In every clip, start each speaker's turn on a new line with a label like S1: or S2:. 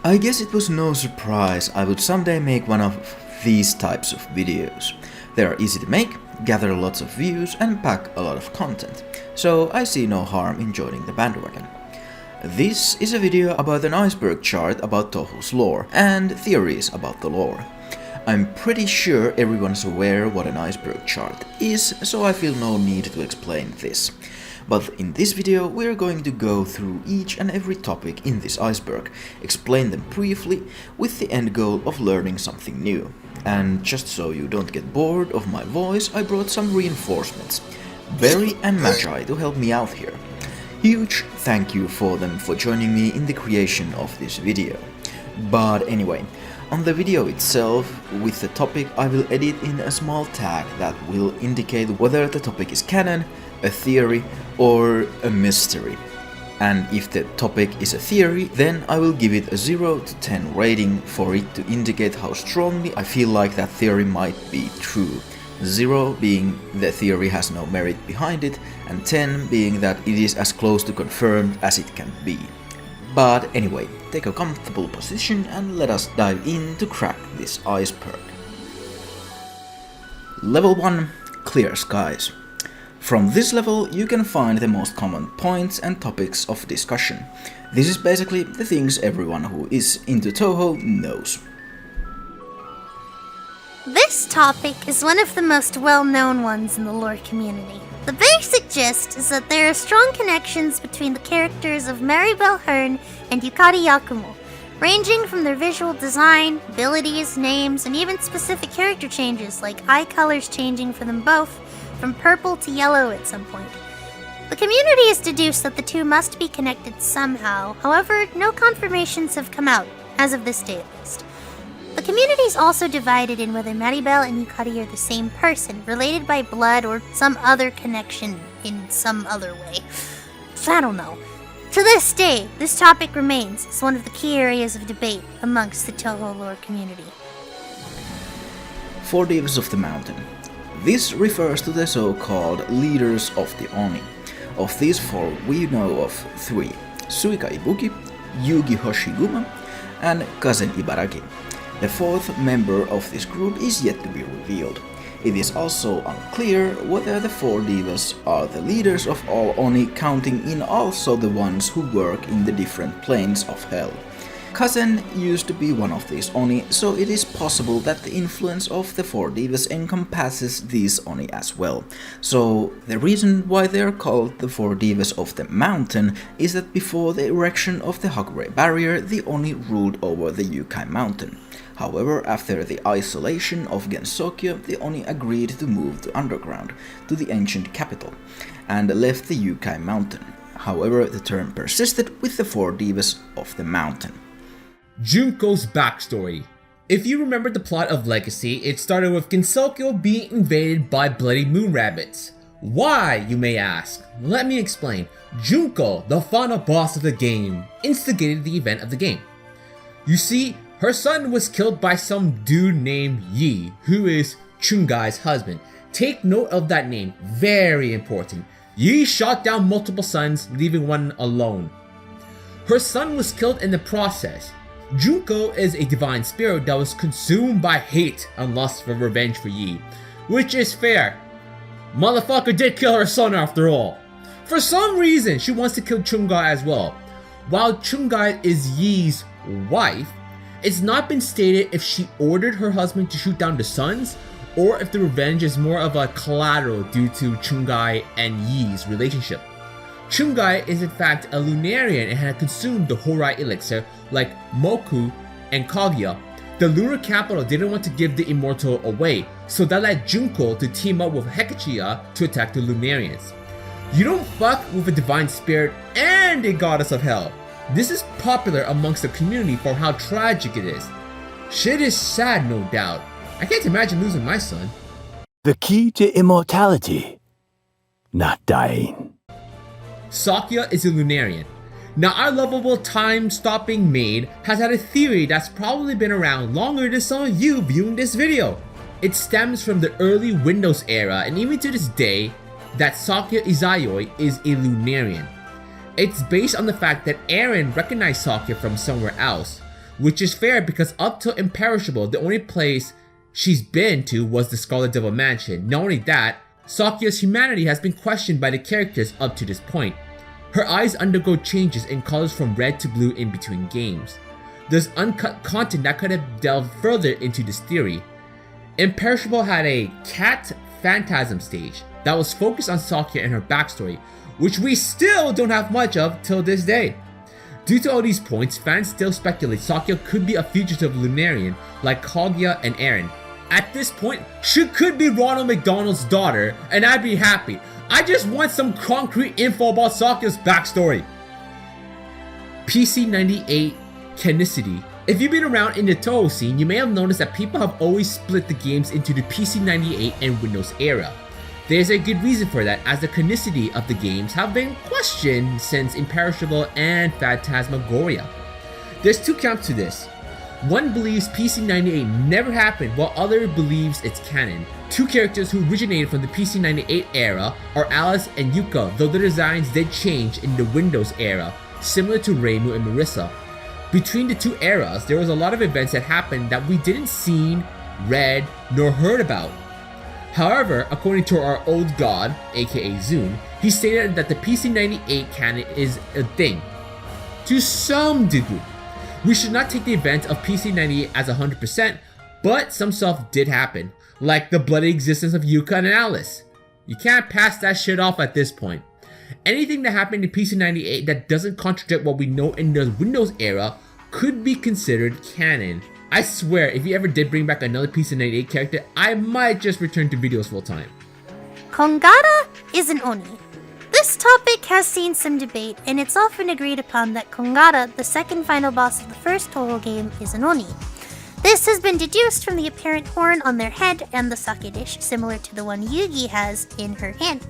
S1: I guess it was no surprise I would someday make one of these types of videos. They are easy to make, gather lots of views and pack a lot of content, so I see no harm in joining the bandwagon. This is a video about an iceberg chart about Touhou's lore and theories about the lore. I'm pretty sure everyone's aware what an iceberg chart is, so I feel no need to explain this. But in this video we're going to go through each and every topic in this iceberg, explain them briefly, with the end goal of learning something new. And just so you don't get bored of my voice, I brought some reinforcements, Berri and Magi, to help me out here. Huge thank you for them for joining me in the creation of this video. But anyway, on the video itself, with the topic I will edit in a small tag that will indicate whether the topic is canon, a theory or a mystery. And if the topic is a theory, then I will give it a 0 to 10 rating for it to indicate how strongly I feel like that theory might be true. 0 being the theory has no merit behind it, and 10 being that it is as close to confirmed as it can be. But anyway, take a comfortable position and let us dive in to crack this iceberg. Level 1. Clear skies. From this level you can find the most common points and topics of discussion. This is basically the things everyone who is into Touhou knows.
S2: This topic is one of the most well-known ones in the lore community. The basic gist is that there are strong connections between the characters of Maribel Hearn and Yukari Yakumo, ranging from their visual design, abilities, names, and even specific character changes like eye colors changing for them both from purple to yellow at some point. The community has deduced that the two must be connected somehow, however, no confirmations have come out, as of this day at least. The community is also divided in whether Maribel and Yukari are the same person, related by blood or some other connection in some other way. I don't know. To this day, this topic remains as one of the key areas of debate amongst the Touhou lore community.
S1: 4 Divas of the Mountain. This refers to the so-called leaders of the Oni. Of these 4 we know of 3, Suika Ibuki, Yugi Hoshiguma and Kazen Ibaraki. The 4th member of this group is yet to be revealed. It is also unclear whether the 4 divas are the leaders of all Oni, counting in also the ones who work in the different planes of hell. Kazen used to be one of these Oni, so it is possible that the influence of the 4 divas encompasses these Oni as well. So the reason why they are called the 4 divas of the mountain is that before the erection of the Hagure barrier, the Oni ruled over the Yukai mountain. However, after the isolation of Gensokyo, the Oni agreed to move to underground, to the ancient capital, and left the Yukai mountain. However, the term persisted with the 4 divas of the mountain.
S3: Junko's backstory. If you remember the plot of Legacy, it started with Gensokyo being invaded by bloody moon rabbits. Why, you may ask? Let me explain. Junko, the final boss of the game, instigated the event of the game. You see, her son was killed by some dude named Yi, who is Chungai's husband. Take note of that name, very important. Yi shot down multiple sons, leaving one alone. Her son was killed in the process. Junko is a divine spirit that was consumed by hate and lust for revenge for Yi, which is fair. Motherfucker did kill her son after all. For some reason, she wants to kill Chungai as well. While Chungai is Yi's wife, it's not been stated if she ordered her husband to shoot down the sons, or if the revenge is more of a collateral due to Chungai and Yi's relationship. Chungai is in fact a Lunarian and had consumed the Horai elixir like Moku and Kaguya. The lunar capital didn't want to give the immortal away, so that led Junko to team up with Hekichiya to attack the Lunarians. You don't fuck with a divine spirit and a goddess of hell. This is popular amongst the community for how tragic it is. Shit is sad, no doubt. I can't imagine losing my son.
S4: The key to immortality, not dying.
S3: Sakya is a Lunarian. Now, our lovable time-stopping maid has had a theory that's probably been around longer than some of you viewing this video. It stems from the early Windows era, and even to this day, that Sakya Izayoi is a Lunarian. It's based on the fact that Eren recognized Sakya from somewhere else. which is fair because up till Imperishable, the only place she's been to was the Scarlet Devil Mansion. Not only that, Sakya's humanity has been questioned by the characters up to this point. Her eyes undergo changes in colors from red to blue in between games. There's uncut content that could have delved further into this theory. Imperishable had a cat phantasm stage that was focused on Sakya and her backstory, which we still don't have much of till this day. Due to all these points, fans still speculate Sakya could be a fugitive Lunarian like Kaguya and Eren. At this point, she could be Ronald McDonald's daughter, and I'd be happy. I just want some concrete info about Sakya's backstory. PC98 Canonicity. If you've been around in the Touhou scene, you may have noticed that people have always split the games into the PC98 and Windows era. There's a good reason for that, as the canonicity of the games have been questioned since Imperishable and Phantasmagoria. There's two camps to this. One believes PC98 never happened, while other believes it's canon. Two characters who originated from the PC98 era are Alice and Yuka, though their designs did change in the Windows era, similar to Reimu and Marissa. Between the two eras, there was a lot of events that happened that we didn't see, read, nor heard about. However, according to our old god, aka Zune, he stated that the PC98 canon is a thing. To some degree. We should not take the event of PC98 as 100%, but some stuff did happen, like the bloody existence of Yuka and Alice. You can't pass that shit off at this point. Anything that happened in PC98 that doesn't contradict what we know in the Windows era could be considered canon. I swear, if you ever did bring back another PC98 character, I might just return to videos full time.
S2: Kongara is an Oni. This topic has seen some debate, and it's often agreed upon that Kongara, the second final boss of the first Touhou game, is an Oni. This has been deduced from the apparent horn on their head and the sake dish, similar to the one Yugi has in her hand.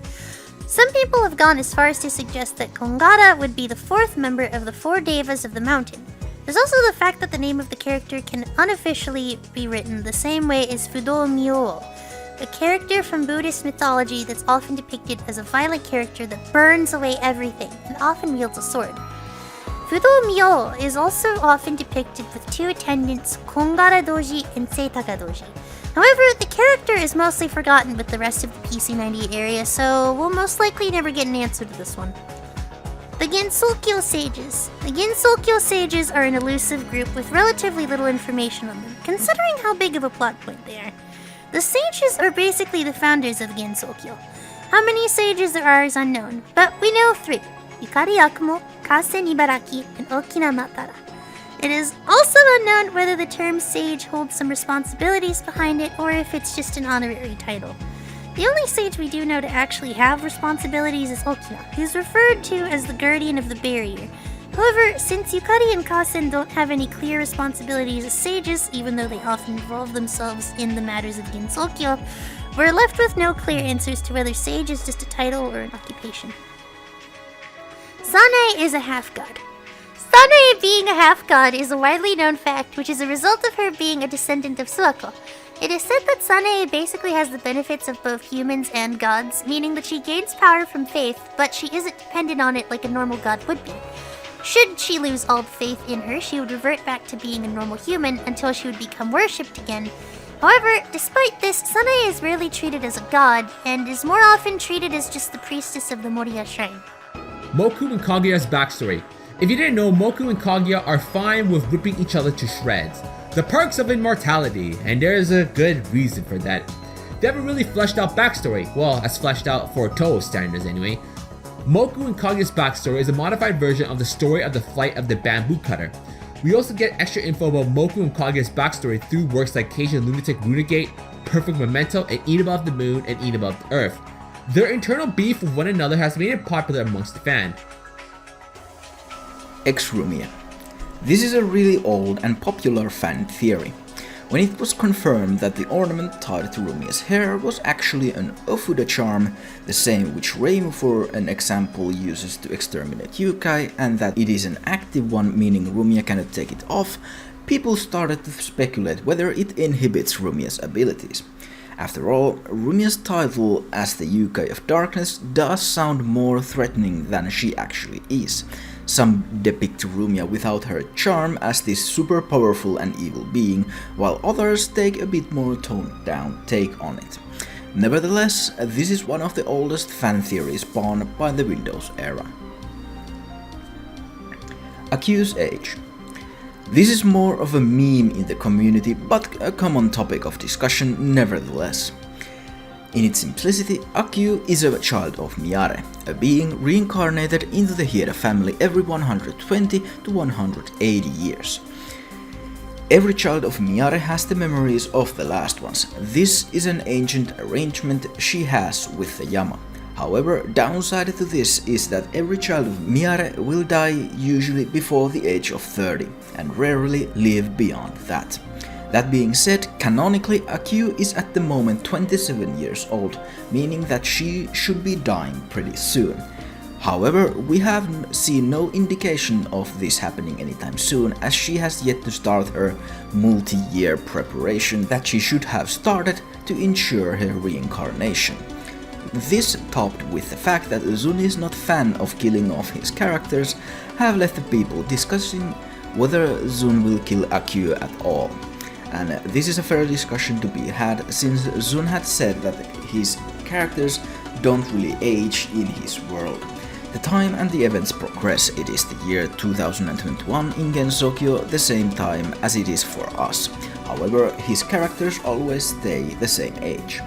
S2: Some people have gone as far as to suggest that Kongara would be the fourth member of the four devas of the mountain. There's also the fact that the name of the character can unofficially be written the same way as Fudo Myoo, a character from Buddhist mythology that's often depicted as a violent character that burns away everything and often wields a sword. Fudo Myoo is also often depicted with two attendants, Kongara Doji and Seitaka Doji. However, the character is mostly forgotten with the rest of the PC98 area, so we'll most likely never get an answer to this one. The Gensokyo Sages. The Gensokyo Sages are an elusive group with relatively little information on them, considering how big of a plot point they are. The sages are basically the founders of Gensokyo. How many sages there are is unknown, but we know three: Yukari Yakumo, Kasen Ibaraki, and Okina Matara. It is also unknown whether the term sage holds some responsibilities behind it or if it's just an honorary title. The only sage we do know to actually have responsibilities is Okina, who's referred to as the guardian of the barrier. However, since Yukari and Kasen don't have any clear responsibilities as sages, even though they often involve themselves in the matters of Gensokyo, we're left with no clear answers to whether sage is just a title or an occupation. Sanae is a half-god. Sanae being a half-god is a widely known fact, which is a result of her being a descendant of Suako. It is said that Sanae basically has the benefits of both humans and gods, meaning that she gains power from faith, but she isn't dependent on it like a normal god would be. Should she lose all faith in her, she would revert back to being a normal human until she would become worshipped again. However, despite this, Sanae is rarely treated as a god, and is more often treated as just the priestess of the Moriya Shrine.
S3: Moku and Kaguya's backstory. If you didn't know, Moku and Kaguya are fine with ripping each other to shreds. The perks of immortality, and there's a good reason for that. They have a really fleshed out backstory, well, as fleshed out for Touhou standards anyway. Moku and Kaguya's backstory is a modified version of the story of the flight of the bamboo cutter. We also get extra info about Moku and Kaguya's backstory through works like Cajun Lunatic Runegate, Perfect Memento, and Eat Above the Moon and Eat Above the Earth. Their internal beef with one another has made it popular amongst the fan.
S1: Ex-Rumia. This is a really old and popular fan theory. When it was confirmed that the ornament tied to Rumia's hair was actually an Ofuda charm, the same which Reimu for an example uses to exterminate Yukai, and that it is an active one meaning Rumia cannot take it off, people started to speculate whether it inhibits Rumia's abilities. After all, Rumia's title as the Yukai of Darkness does sound more threatening than she actually is. Some depict Rumia without her charm as this super powerful and evil being, while others take a bit more toned down take on it. Nevertheless, this is one of the oldest fan theories spawned by the Windows era. Aku's age. This is more of a meme in the community, but a common topic of discussion nevertheless. In its simplicity, Aku is a child of Miare, a being reincarnated into the Hiera family every 120 to 180 years. Every child of Miare has the memories of the last ones. This is an ancient arrangement she has with the Yama. However, downside to this is that every child of Miare will die usually before the age of 30, and rarely live beyond that. That being said, canonically, Aku is at the moment 27 years old, meaning that she should be dying pretty soon. However, we have seen no indication of this happening anytime soon, as she has yet to start her multi-year preparation that she should have started to ensure her reincarnation. This, topped with the fact that Zun is not fan of killing off his characters, have left the people discussing whether Zun will kill Aku at all. And this is a fair discussion to be had, since Zun had said that his characters don't really age in his world. The time and the events progress. It is the year 2021 in Gensokyo, the same time as it is for us. However, his characters always stay the same age.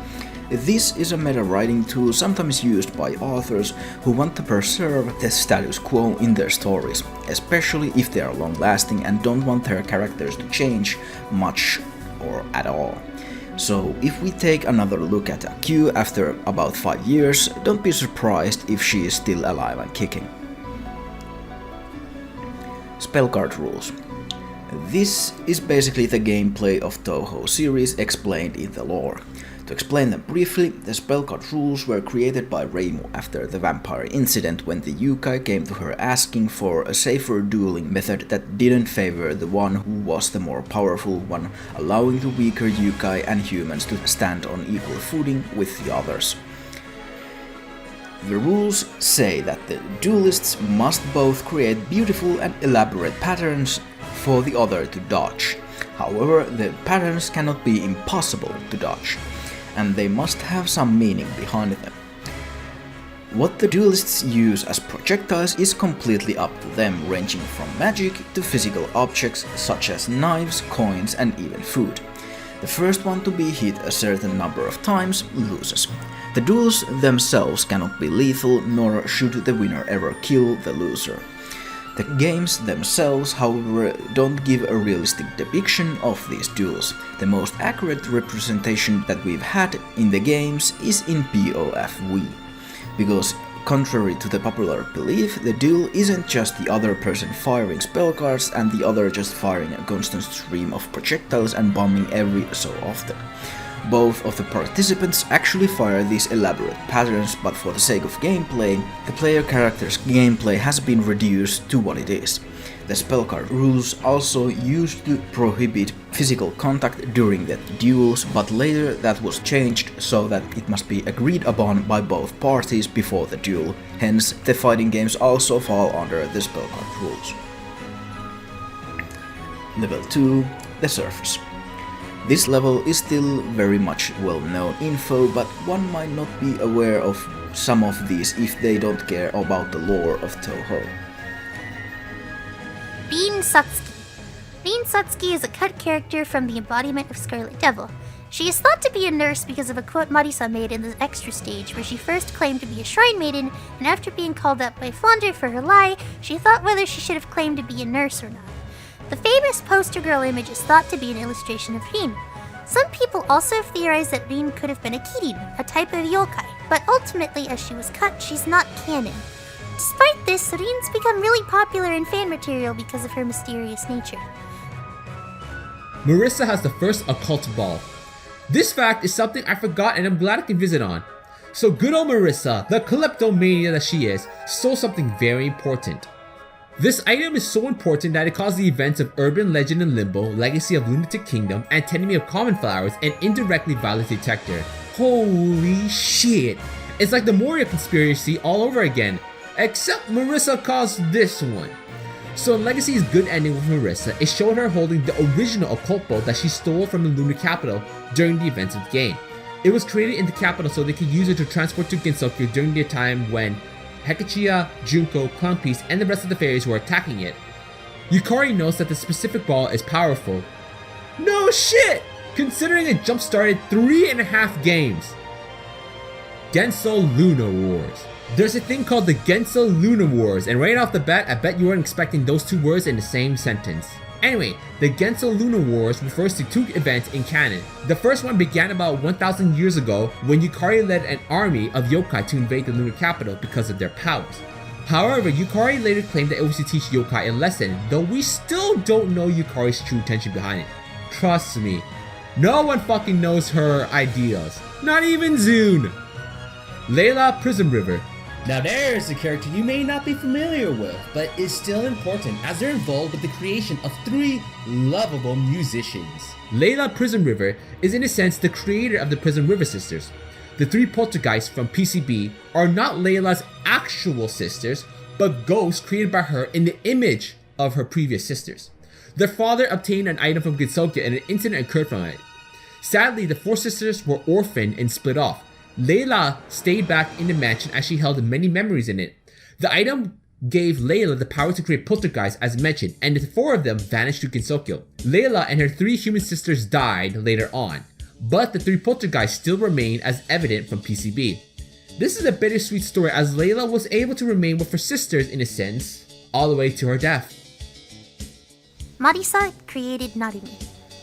S1: This is a meta writing tool sometimes used by authors who want to preserve the status quo in their stories, especially if they are long-lasting and don't want their characters to change much or at all. So if we take another look at Aku after about 5 years, don't be surprised if she is still alive and kicking. Spellcard rules. This is basically the gameplay of Touhou series explained in the lore. To explain them briefly, the spellcard rules were created by Reimu after the vampire incident, when the Yukai came to her asking for a safer dueling method that didn't favor the one who was the more powerful one, allowing the weaker Yukai and humans to stand on equal footing with the others. The rules say that the duelists must both create beautiful and elaborate patterns for the other to dodge. However, the patterns cannot be impossible to dodge, and they must have some meaning behind them. What the duelists use as projectiles is completely up to them, ranging from magic to physical objects such as knives, coins, and even food. The first one to be hit a certain number of times loses. The duels themselves cannot be lethal, nor should the winner ever kill the loser. The games themselves, however, don't give a realistic depiction of these duels. The most accurate representation that we've had in the games is in POFW, because contrary to the popular belief, the duel isn't just the other person firing spell cards and the other just firing a constant stream of projectiles and bombing every so often. Both of the participants actually fire these elaborate patterns, but for the sake of gameplay, the player character's gameplay has been reduced to what it is. The spellcard rules also used to prohibit physical contact during the duels, but later that was changed so that it must be agreed upon by both parties before the duel. Hence, the fighting games also fall under the spellcard rules. Level 2, the surface. This level is still very much well-known info, but one might not be aware of some of these if they don't care about the lore of Touhou.
S2: Bean Satsuki. Bean Satsuki is a cut character from the embodiment of Scarlet Devil. She is thought to be a nurse because of a quote Marisa made in the extra stage, where she first claimed to be a shrine maiden, and after being called up by Flandre for her lie, she thought whether she should have claimed to be a nurse or not. The famous poster girl image is thought to be an illustration of Rin. Some people also have theorized that Rin could have been a Kirin, a type of yokai, but ultimately as she was cut, she's not canon. Despite this, Rin's become really popular in fan material because of her mysterious nature.
S3: Marissa has the first occult ball. This fact is something I forgot and I'm glad I can visit on. So good old Marissa, the kleptomania that she is, stole something very important. This item is so important that it caused the events of Urban Legend and Limbo, Legacy of Lunatic Kingdom, Antinomy of Common Flowers, and indirectly Violet Detector. Holy shit! It's like the Moria conspiracy all over again. Except Marissa caused this one. So in Legacy's good ending with Marissa, it showed her holding the original occult bow that she stole from the lunar capital during the events of the game. It was created in the capital so they could use it to transport to Gensokyo during the time when Hekichiya, Junko, Clown Piece, and the rest of the fairies were attacking it. Yukari knows that the specific ball is powerful. No shit! Considering it jump-started 3.5 games. Genso Luna Wars. There's a thing called the Genso Luna Wars, and right off the bat, I bet you weren't expecting those two words in the same sentence. Anyway, the Genso Luna Wars refers to two events in canon. The first one began about 1,000 years ago when Yukari led an army of yokai to invade the lunar capital because of their powers. However, Yukari later claimed that it was to teach yokai a lesson, though we still don't know Yukari's true intention behind it. Trust me, no one fucking knows her ideas. Not even Zune! Layla Prism River.
S5: Now there's a character you may not be familiar with, but is still important as they're involved with the creation of 3 lovable musicians.
S3: Layla Prism River is in a sense the creator of the Prism River sisters. The 3 poltergeists from PCB are not Layla's actual sisters, but ghosts created by her in the image of her previous sisters. Their father obtained an item from Gensokyo and an incident occurred from it. Sadly, the 4 sisters were orphaned and split off. Layla stayed back in the mansion as she held many memories in it. The item gave Layla the power to create poltergeists as mentioned, and the 4 of them vanished to Gensokyo. Layla and her 3 human sisters died later on, but the 3 poltergeists still remain as evident from PCB. This is a bittersweet story as Layla was able to remain with her sisters in a sense, all the way to her death.
S2: Marisa created Narumi.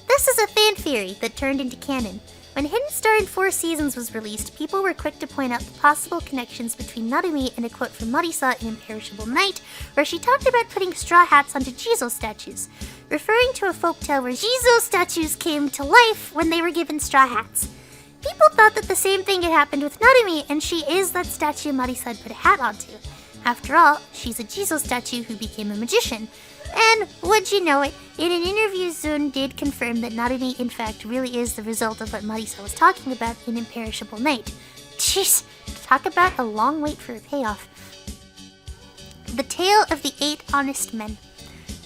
S2: This is a fan theory that turned into canon. When Hidden Star in 4 Seasons was released, people were quick to point out the possible connections between Narumi and a quote from Marisa in Imperishable Night, where she talked about putting straw hats onto Jizo statues, referring to a folktale where Jizo statues came to life when they were given straw hats. People thought that the same thing had happened with Narumi, and she is that statue Marisa had put a hat onto. After all, she's a Jizo statue who became a magician. And, would you know it, in an interview Zune did confirm that Narumi in fact really is the result of what Marisa was talking about in Imperishable Night. Jeez, talk about a long wait for a payoff. The Tale of the 8 Honest Men.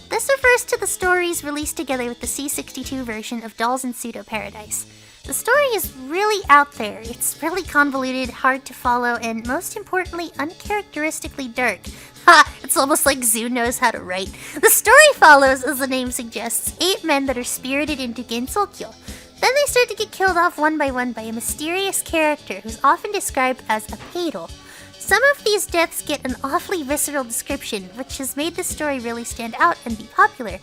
S2: This refers to the stories released together with the C62 version of Dolls in Pseudo Paradise. The story is really out there, it's really convoluted, hard to follow, and most importantly, uncharacteristically dark. Ha! It's almost like Zune knows how to write. The story follows, as the name suggests, 8 men that are spirited into Gensokyo. Then they start to get killed off one by a mysterious character who's often described as a Paidol. Some of these deaths get an awfully visceral description, which has made this story really stand out and be popular.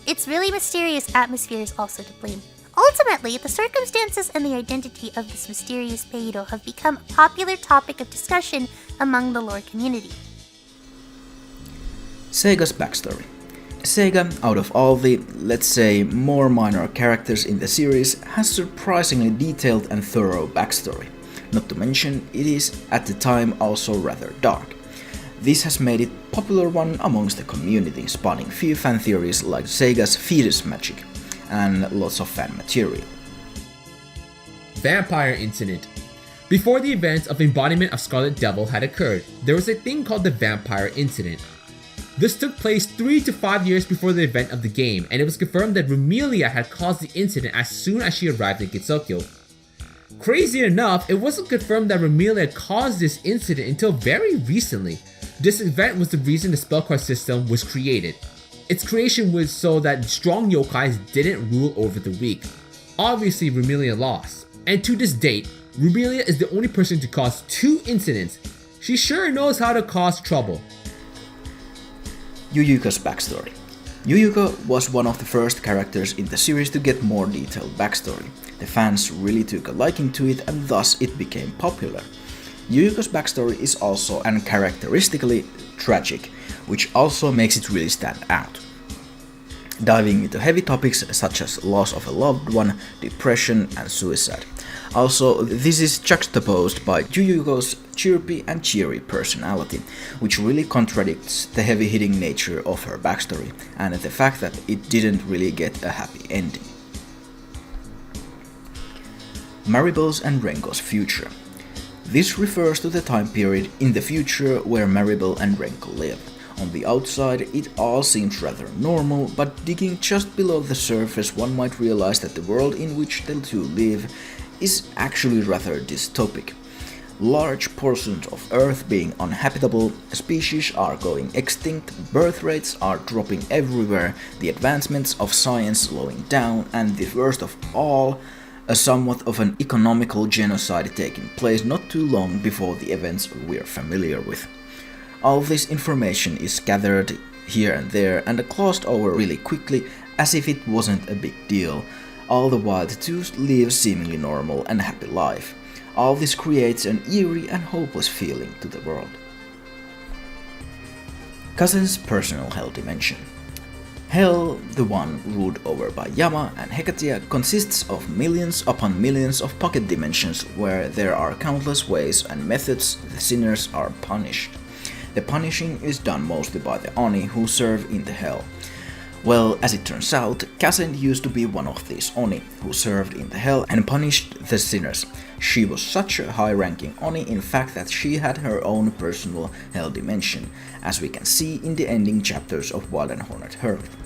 S2: Its really mysterious atmosphere is also to blame. Ultimately, the circumstances and the identity of this mysterious Paidol have become a popular topic of discussion among the lore community.
S1: Sega's backstory. Sega, out of all the, let's say, more minor characters in the series, has surprisingly detailed and thorough backstory. Not to mention, it is at the time also rather dark. This has made it a popular one amongst the community, spawning few fan theories like Sega's fetus magic, and lots of fan material.
S3: Vampire Incident. Before the events of Embodiment of Scarlet Devil had occurred, there was a thing called the Vampire Incident. This took place 3 to 5 years before the event of the game, and it was confirmed that Rumelia had caused the incident as soon as she arrived in Gensokyo. Crazy enough, it wasn't confirmed that Rumelia caused this incident until very recently. This event was the reason the spell card system was created. Its creation was so that strong yokais didn't rule over the weak. Obviously, Rumelia lost, and to this date, Rumelia is the only person to cause 2 incidents. She sure knows how to cause trouble.
S1: Yuyuko's backstory. Yuyuko was one of the first characters in the series to get more detailed backstory. The fans really took a liking to it and thus it became popular. Yuyuko's backstory is also uncharacteristically tragic, which also makes it really stand out. Diving into heavy topics such as loss of a loved one, depression and suicide. Also, this is juxtaposed by Yuyuko's chirpy and cheery personality, which really contradicts the heavy-hitting nature of her backstory and the fact that it didn't really get a happy ending. Maribel's and Rengo's future. This refers to the time period in the future where Maribel and Renko live. On the outside, it all seems rather normal, but digging just below the surface one might realize that the world in which the two live is actually rather dystopic. Large portions of Earth being uninhabitable, species are going extinct, birth rates are dropping everywhere, the advancements of science slowing down, and the worst of all, a somewhat of an economical genocide taking place not too long before the events we're familiar with. All this information is gathered here and there and glossed over really quickly as if it wasn't a big deal, all the while the two live seemingly normal and happy life. All this creates an eerie and hopeless feeling to the world. Kazen's personal hell dimension. Hell, the one ruled over by Yama and Hekatia, consists of millions upon millions of pocket dimensions where there are countless ways and methods the sinners are punished. The punishing is done mostly by the Oni who serve in the hell. Well, as it turns out, Kazen used to be one of these Oni who served in the hell and punished the sinners. She was such a high-ranking Oni in fact that she had her own personal hell dimension, as we can see in the ending chapters of Wild and Hornet Hearth.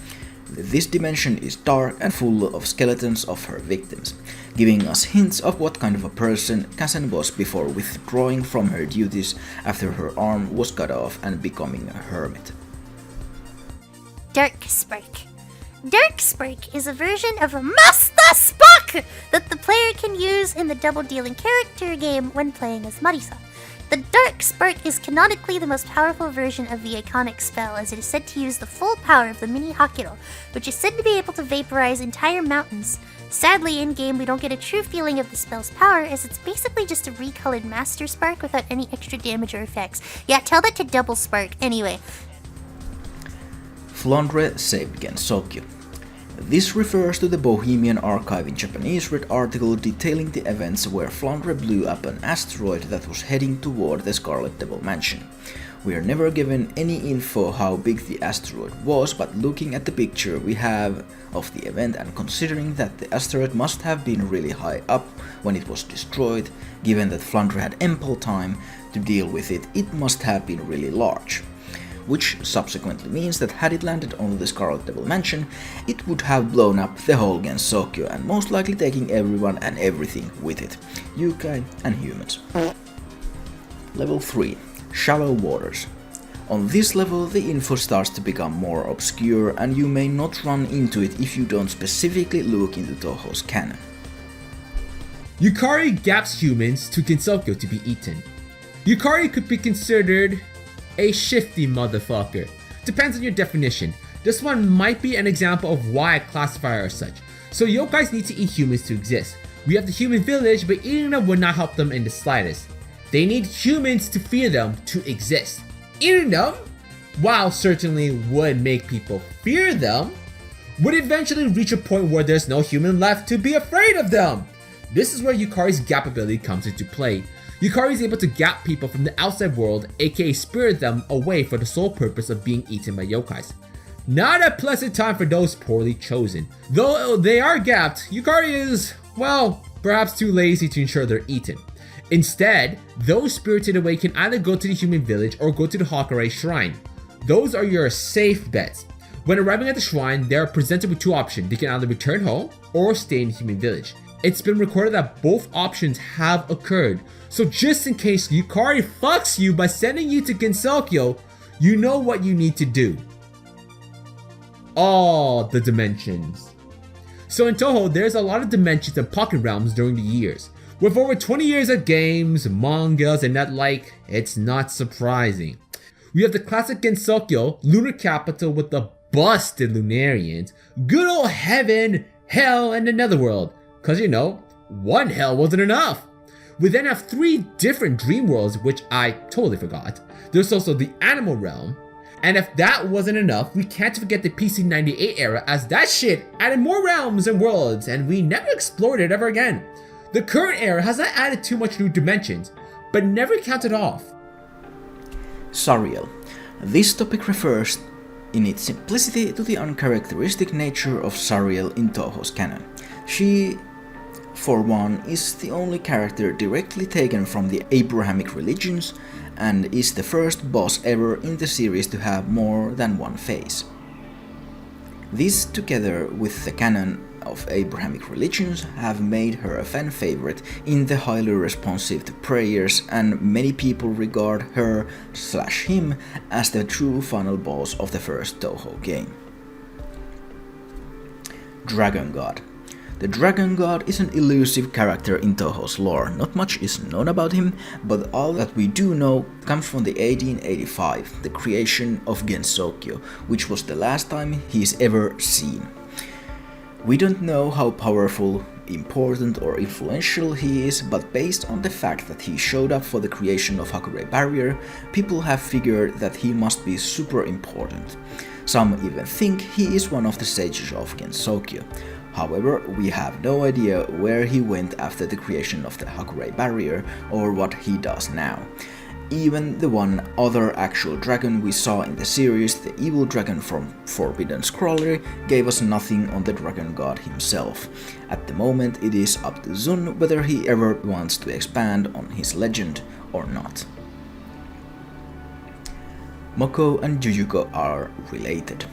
S1: This dimension is dark and full of skeletons of her victims, giving us hints of what kind of a person Kazen was before withdrawing from her duties after her arm was cut off and becoming a hermit.
S2: Darkspark. Darkspark is a version of a Master Spark that the player can use in the double-dealing character game when playing as Marisa. The Darkspark is canonically the most powerful version of the iconic spell, as it is said to use the full power of the mini Hakiro, which is said to be able to vaporize entire mountains. Sadly, in-game we don't get a true feeling of the spell's power, as it's basically just a recolored Master Spark without any extra damage or effects. Yeah, tell that to Double Spark. Anyway.
S1: Flandre saved Gensokyo. This refers to the Bohemian Archive in Japanese Red article detailing the events where Flandre blew up an asteroid that was heading toward the Scarlet Devil Mansion. We are never given any info how big the asteroid was, but looking at the picture we have of the event and considering that the asteroid must have been really high up when it was destroyed, given that Flandre had ample time to deal with it, it must have been really large. Which subsequently means that had it landed on the Scarlet Devil Mansion, it would have blown up the whole Gensokyo and most likely taking everyone and everything with it, yokai and humans. Level 3. Shallow Waters. On this level the info starts to become more obscure and you may not run into it if you don't specifically look into Touhou's canon.
S3: Yukari gaps humans to Gensokyo to be eaten. Yukari could be considered a shifty motherfucker. Depends on your definition. This one might be an example of why I classify her as such. So yokais need to eat humans to exist. We have the human village, but eating them would not help them in the slightest. They need humans to fear them to exist. Eating them, while certainly would make people fear them, would eventually reach a point where there's no human left to be afraid of them. This is where Yukari's gap ability comes into play. Yukari is able to gap people from the outside world, aka spirit them away for the sole purpose of being eaten by yokais. Not a pleasant time for those poorly chosen. Though they are gapped, Yukari is, well, perhaps too lazy to ensure they're eaten. Instead, those spirited away can either go to the human village or go to the Hakare shrine. Those are your safe bets. When arriving at the shrine, they are presented with two options. They can either return home or stay in the human village. It's been recorded that both options have occurred, so just in case Yukari fucks you by sending you to Gensokyo, you know what you need to do. All the dimensions. So in Touhou, there's a lot of dimensions and pocket realms during the years. With over 20 years of games, mangas, and that like, it's not surprising. We have the classic Gensokyo, lunar capital with the busted Lunarians, good old heaven, hell, and the netherworld. Cause you know, one hell wasn't enough. We then have 3 different dream worlds, which I totally forgot. There's also the animal realm. And if that wasn't enough, we can't forget the PC98 era, as that shit added more realms and worlds and we never explored it ever again. The current era has not added too much new dimensions, but never counted off.
S1: Sariel. This topic refers in its simplicity to the uncharacteristic nature of Sariel in Touhou's canon. She for one, is the only character directly taken from the Abrahamic religions and is the first boss ever in the series to have more than one face. This, together with the canon of Abrahamic religions, have made her a fan favorite in the highly responsive to prayers, and many people regard her/him as the true final boss of the first Touhou game. Dragon God. The Dragon God is an elusive character in Touhou's lore. Not much is known about him, but all that we do know comes from the 1885, the creation of Gensokyo, which was the last time he is ever seen. We don't know how powerful, important or influential he is, but based on the fact that he showed up for the creation of Hakurei Barrier, people have figured that he must be super important. Some even think he is one of the sages of Gensokyo. However, we have no idea where he went after the creation of the Hakurei Barrier or what he does now. Even the one other actual dragon we saw in the series, the evil dragon from Forbidden Scrollery, gave us nothing on the Dragon God himself. At the moment it is up to Zun whether he ever wants to expand on his legend or not. Moko and Yuyuko are related.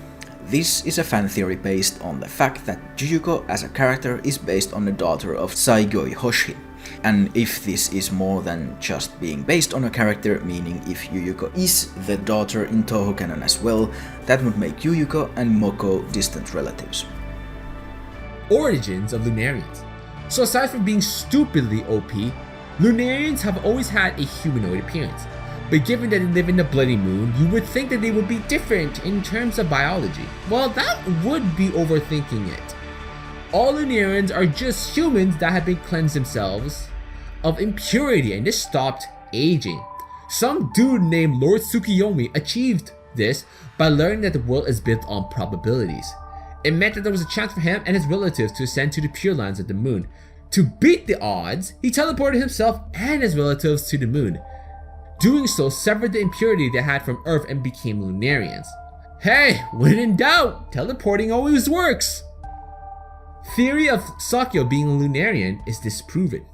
S1: This is a fan theory based on the fact that Yuyuko as a character is based on the daughter of Saigoi Hoshi. And if this is more than just being based on a character, meaning if Yuyuko is the daughter in Touhou canon as well, that would make Yuyuko and Moko distant relatives.
S3: Origins of Lunarians. So aside from being stupidly OP, Lunarians have always had a humanoid appearance. But given that they live in the Bloody Moon, you would think that they would be different in terms of biology. Well, that would be overthinking it. All Lunarians are just humans that have been cleansed themselves of impurity and just stopped aging. Some dude named Lord Tsukiyomi achieved this by learning that the world is built on probabilities. It meant that there was a chance for him and his relatives to ascend to the Pure Lands of the moon. To beat the odds, he teleported himself and his relatives to the moon. Doing so severed the impurity they had from Earth and became Lunarians. Hey, when in doubt, teleporting always works! Theory of Sakyo being a Lunarian is disproven.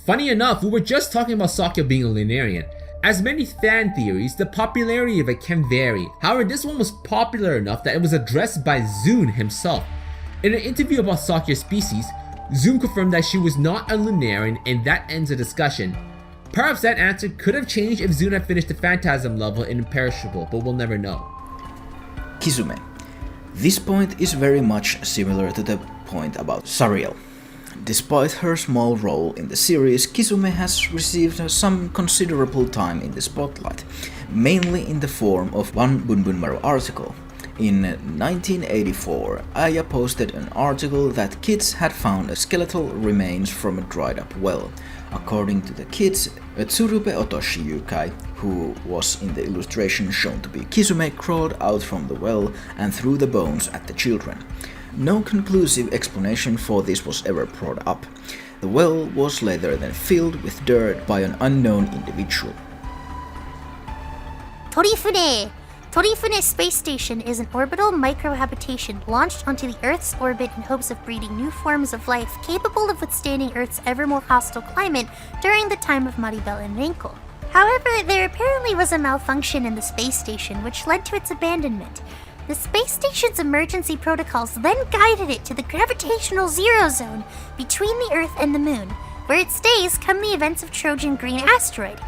S3: Funny enough, we were just talking about Sakyo being a Lunarian. As many fan theories, the popularity of it can vary. However, this one was popular enough that it was addressed by Zun himself. In an interview about Sakyo's species, Zun confirmed that she was not a Lunarian, and that ends the discussion. Perhaps that answer could have changed if Zun had finished the Phantasm level in Imperishable, but we'll never know.
S1: Kizume. This point is very much similar to the point about Sariel. Despite her small role in the series, Kizume has received some considerable time in the spotlight, mainly in the form of one Bunbunmaru article. In 1984, Aya posted an article that kids had found a skeletal remains from a dried up well. According to the kids, a Tsurube Otoshi Yukai, who was in the illustration shown to be Kizume, crawled out from the well and threw the bones at the children. No conclusive explanation for this was ever brought up. The well was later then filled with dirt by an unknown individual.
S2: Torifune! Torifune Space Station is an orbital microhabitation launched onto the Earth's orbit in hopes of breeding new forms of life capable of withstanding Earth's ever more hostile climate during the time of Maribel and Rankle. However, there apparently was a malfunction in the space station which led to its abandonment. The space station's emergency protocols then guided it to the gravitational zero zone between the Earth and the Moon, where it stays come the events of Trojan Green Asteroid.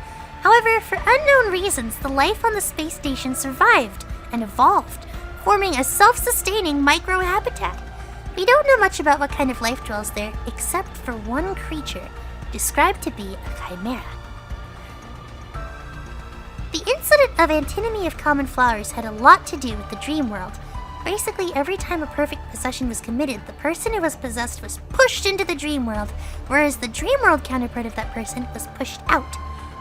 S2: However, for unknown reasons, the life on the space station survived and evolved, forming a self-sustaining microhabitat. We don't know much about what kind of life dwells there, except for one creature, described to be a chimera. The incident of Antinomy of Common Flowers had a lot to do with the dream world. Basically, every time a perfect possession was committed, the person who was possessed was pushed into the dream world, whereas the dream world counterpart of that person was pushed out.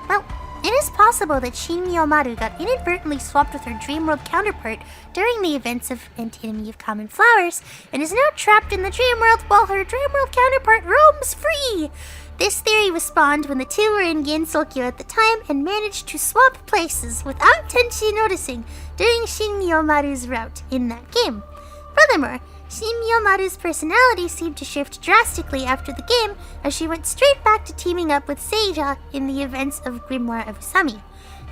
S2: Well, it is possible that Shin Miyomaru got inadvertently swapped with her dream world counterpart during the events of Antinomy of Common Flowers, and is now trapped in the dream world while her dream world counterpart roams free. This theory was spawned when the two were in Gensokyo at the time and managed to swap places without Tenchi noticing during Shin Miyomaru's route in that game. Furthermore, Shin Miyomaru's personality seemed to shift drastically after the game, as she went straight back to teaming up with Seiya in the events of Grimoire of Usami.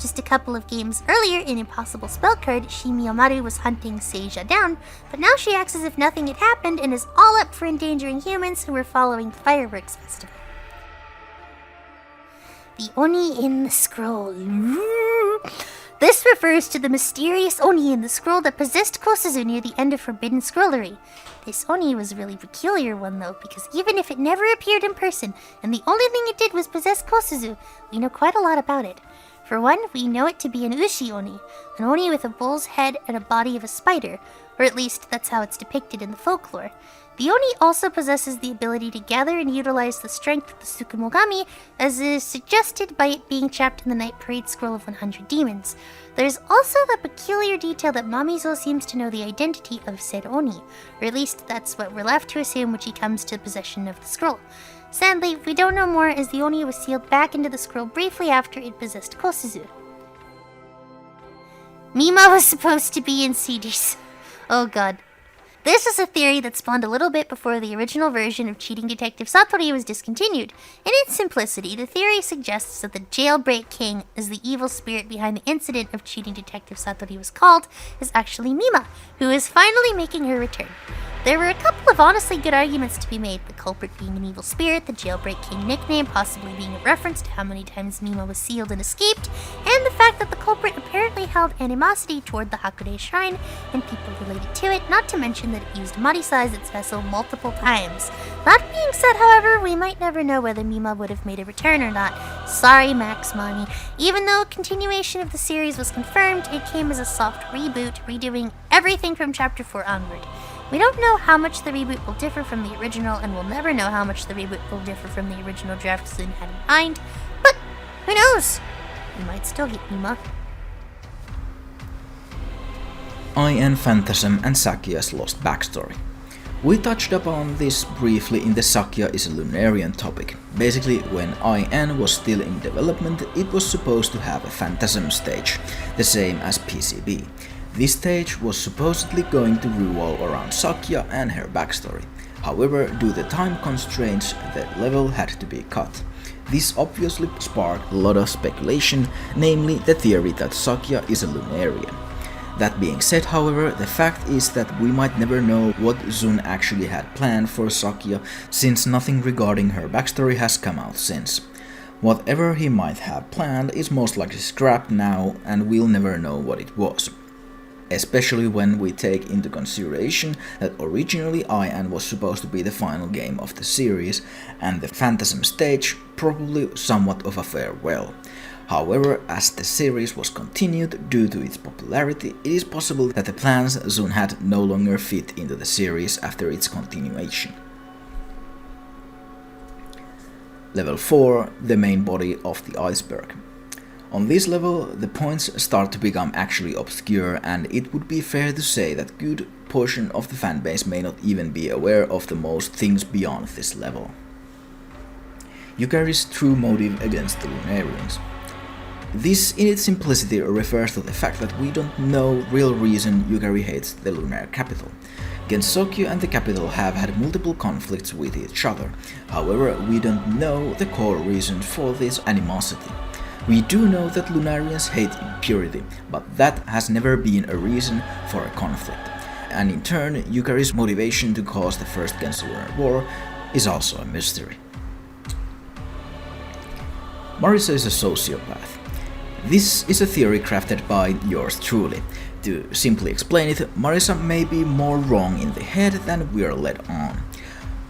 S2: Just a couple of games earlier in Impossible Spellcard, Shin Miyomaru was hunting Seiya down, but now she acts as if nothing had happened and is all up for endangering humans who were following the fireworks festival. The Oni in the Scroll. This refers to the mysterious Oni in the scroll that possessed Kosuzu near the end of Forbidden Scrollery. This Oni was a really peculiar one though, because even if it never appeared in person, and the only thing it did was possess Kosuzu, we know quite a lot about it. For one, we know it to be an Ushi Oni, an Oni with a bull's head and a body of a spider, or at least that's how it's depicted in the folklore. The Oni also possesses the ability to gather and utilize the strength of the Tsukumogami, as is suggested by it being trapped in the Night Parade Scroll of 100 Demons. There's also the peculiar detail that Mamizo seems to know the identity of said Oni, or at least that's what we're left to assume when she comes to possession of the scroll. Sadly, we don't know more as the Oni was sealed back into the scroll briefly after it possessed Kosuzu. Mima was supposed to be in CDs. Oh god. This is a theory that spawned a little bit before the original version of Cheating Detective Satori was discontinued. In its simplicity, the theory suggests that the Jailbreak King, as the evil spirit behind the incident of Cheating Detective Satori was called, is actually Mima, who is finally making her return. There were a couple of honestly good arguments to be made, the culprit being an evil spirit, the Jailbreak King nickname possibly being a reference to how many times Mima was sealed and escaped, and the fact that the culprit apparently held animosity toward the Hakude Shrine and people related to it, not to mention that it used Marisa as its vessel multiple times. That being said, however, we might never know whether Mima would have made a return or not. Sorry, Max Mani. Even though a continuation of the series was confirmed, it came as a soft reboot, redoing everything from Chapter 4 onward. We don't know how much the reboot will differ from the original, and we'll never know how much the reboot will differ from the original draft Sun had in mind, but who knows? We might still get Mima.
S1: IN Phantasm and Sakya's lost backstory. We touched upon this briefly in the Sakya is a Lunarian topic. Basically, when IN was still in development, it was supposed to have a Phantasm stage, the same as PCB. This stage was supposedly going to revolve around Sakya and her backstory. However, due to time constraints, the level had to be cut. This obviously sparked a lot of speculation, namely the theory that Sakya is a Lunarian. That being said, however, the fact is that we might never know what Zun actually had planned for Sakya, since nothing regarding her backstory has come out since. Whatever he might have planned is most likely scrapped now, and we'll never know what it was. Especially when we take into consideration that originally IN was supposed to be the final game of the series, and the Phantasm stage probably somewhat of a farewell. However, as the series was continued due to its popularity, it is possible that the plans Zun had no longer fit into the series after its continuation. Level 4, the main body of the iceberg. On this level, the points start to become actually obscure, and it would be fair to say that a good portion of the fanbase may not even be aware of the most things beyond this level. Yukari's true motive against the Lunarians. This in its simplicity refers to the fact that we don't know real reason Yukari hates the lunar capital. Gensokyo and the capital have had multiple conflicts with each other, however we don't know the core reason for this animosity. We do know that Lunarians hate impurity, but that has never been a reason for a conflict. And in turn, Yukari's motivation to cause the first Gens-Lunar War is also a mystery. Marisa is a sociopath. This is a theory crafted by yours truly. To simply explain it, Marisa may be more wrong in the head than we are led on.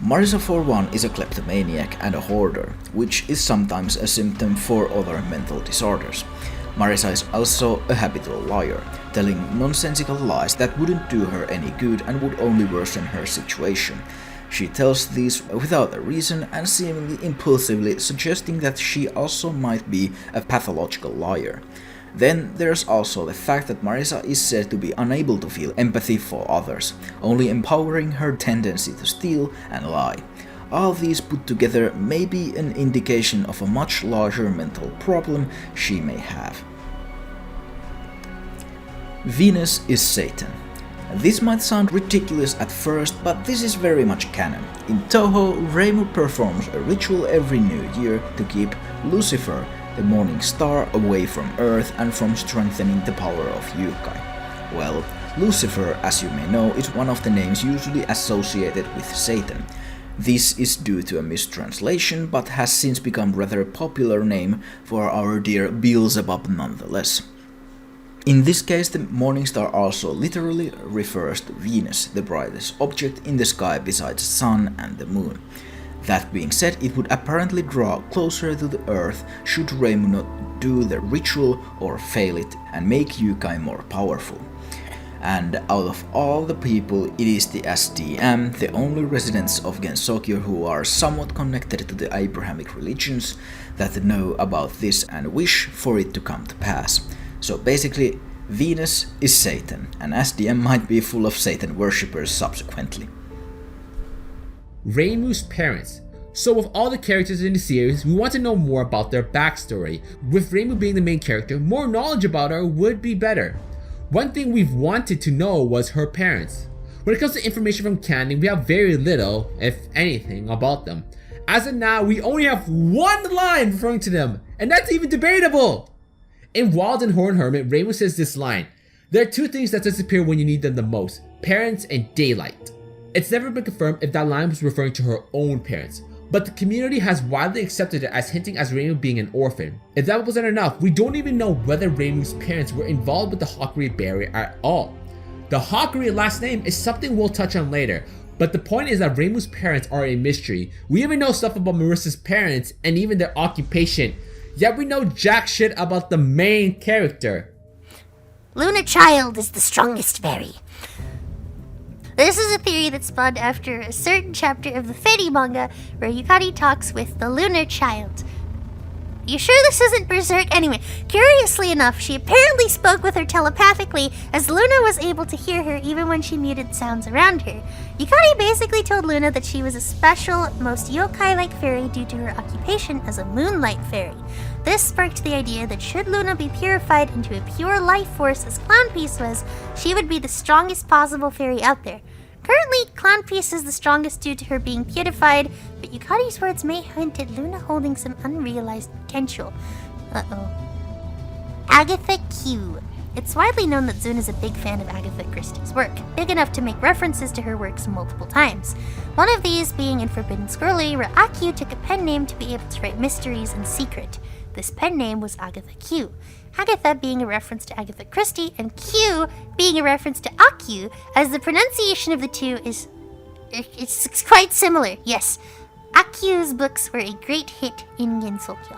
S1: Marisa for one is a kleptomaniac and a hoarder, which is sometimes a symptom for other mental disorders. Marisa is also a habitual liar, telling nonsensical lies that wouldn't do her any good and would only worsen her situation. She tells these without a reason and seemingly impulsively, suggesting that she also might be a pathological liar. Then there's also the fact that Marisa is said to be unable to feel empathy for others, only empowering her tendency to steal and lie. All these put together may be an indication of a much larger mental problem she may have. Venus is Satan. This might sound ridiculous at first, but this is very much canon. In Touhou, Reimu performs a ritual every new year to keep Lucifer, the morning star, away from Earth and from strengthening the power of Yukai. Well, Lucifer, as you may know, is one of the names usually associated with Satan. This is due to a mistranslation, but has since become rather a popular name for our dear Beelzebub nonetheless. In this case, the morning star also literally refers to Venus, the brightest object in the sky besides the sun and the moon. That being said, it would apparently draw closer to the Earth should Reimu not do the ritual or fail it and make Yukai more powerful. And out of all the people, it is the SDM, the only residents of Gensokyo who are somewhat connected to the Abrahamic religions, that know about this and wish for it to come to pass. So basically, Venus is Satan, and SDM might be full of Satan worshippers subsequently.
S3: Reimu's parents. So with all the characters in the series, we want to know more about their backstory. With Reimu being the main character, more knowledge about her would be better. One thing we've wanted to know was her parents. When it comes to information from canon, we have very little, if anything, about them. As of now, we only have one line referring to them, and that's even debatable! In Wild and Horn Hermit, Reimu says this line: "There are two things that disappear when you need them the most, parents and daylight." It's never been confirmed if that line was referring to her own parents, but the community has widely accepted it as hinting as Reimu being an orphan. If that wasn't enough, we don't even know whether Reimu's parents were involved with the Hakurei Berri at all. The Hakurei last name is something we'll touch on later, but the point is that Reimu's parents are a mystery. We even know stuff about Marissa's parents and even their occupation, yet we know jack shit about the main character.
S2: Luna Child is the strongest berry. This is a theory that spawned after a certain chapter of the Fairy manga where Yukari talks with the Lunar Child. You sure this isn't Berserk? Anyway, curiously enough, she apparently spoke with her telepathically, as Luna was able to hear her even when she muted sounds around her. Yukari basically told Luna that she was a special, most yokai-like fairy due to her occupation as a moonlight fairy. This sparked the idea that should Luna be purified into a pure life force as Clownpiece was, she would be the strongest possible fairy out there. Currently, Clownpiece is the strongest due to her being purified, but Yukari's words may hint at Luna holding some unrealized potential. Agatha Q. It's widely known that Zun is a big fan of Agatha Christie's work, big enough to make references to her works multiple times. One of these being in Forbidden Scrollery, where Akio took a pen name to be able to write mysteries in secret. This pen name was Agatha Q. Agatha being a reference to Agatha Christie, and Q being a reference to Akio, as the pronunciation of the two is... it's quite similar, yes. Akio's books were a great hit in Gensokyo.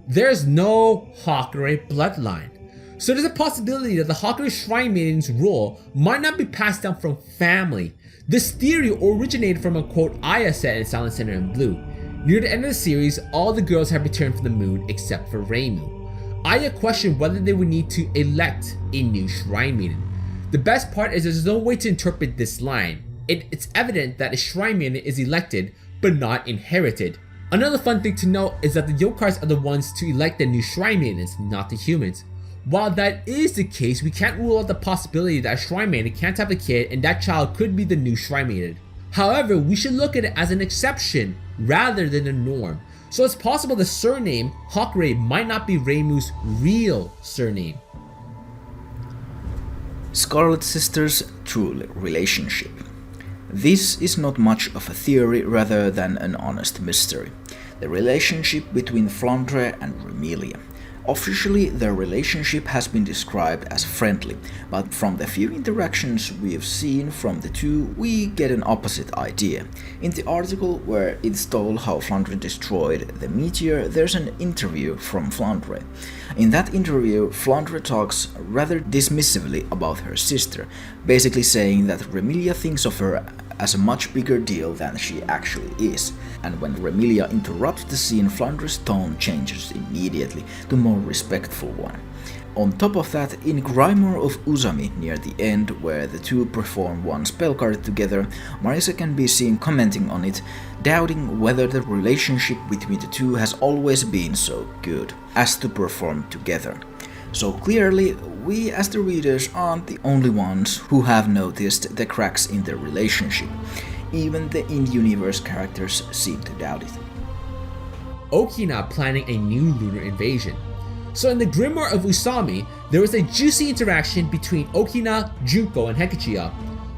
S3: There's no Hakurei bloodline, so there's a possibility that the Hakurei Shrine Maiden's role might not be passed down from family. This theory originated from a quote Aya said in Silent Center in Blue. Near the end of the series, all the girls have returned from the moon except for Reimu. Aya questioned whether they would need to elect a new Shrine Maiden. The best part is there's no way to interpret this line. It's evident that a Shrine Maiden is elected, but not inherited. Another fun thing to note is that the yokais are the ones to elect the new Shrine Maidens, not the humans. While that is the case, we can't rule out the possibility that a Shrine Maiden can't have a kid and that child could be the new Shrine Maiden. However, we should look at it as an exception rather than a norm. So it's possible the surname Hakurei might not be Reimu's real surname.
S1: Scarlet Sisters' true relationship. This is not much of a theory rather than an honest mystery. The relationship between Flandre and Remelia. Officially, their relationship has been described as friendly, but from the few interactions we've seen from the two, we get an opposite idea. In the article where it's told how Flandre destroyed the meteor, there's an interview from Flandre. In that interview, Flandre talks rather dismissively about her sister, basically saying that Remelia thinks of her as a much bigger deal than she actually is. And when Remelia interrupts the scene, Flandre's tone changes immediately to a more respectful one. On top of that, in Grimoire of Uzami near the end, where the two perform one spell card together, Marisa can be seen commenting on it, doubting whether the relationship between the two has always been so good as to perform together. So clearly, we as the readers aren't the only ones who have noticed the cracks in their relationship. Even the in-universe characters seem to doubt it.
S3: Okina planning a new lunar invasion. So in the Grimoire of Usami, there was a juicy interaction between Okina, Junko, and Hekichiya.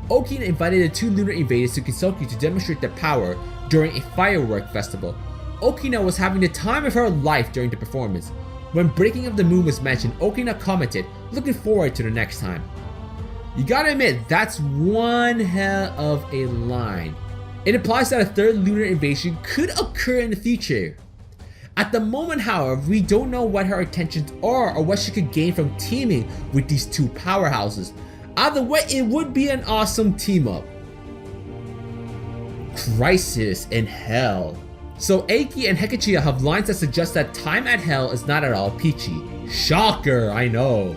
S3: Okina invited the two lunar invaders to Kinsokyo to demonstrate their power during a firework festival. Okina was having the time of her life during the performance. When breaking of the moon was mentioned, Okina commented, looking forward to the next time. You gotta admit, that's one hell of a line. It implies that a third lunar invasion could occur in the future. At the moment, however, we don't know what her intentions are or what she could gain from teaming with these two powerhouses. Either way, it would be an awesome team up. Crisis in Hell. So Eiki and Hekichiya have lines that suggest that time at Hell is not at all peachy. Shocker, I know.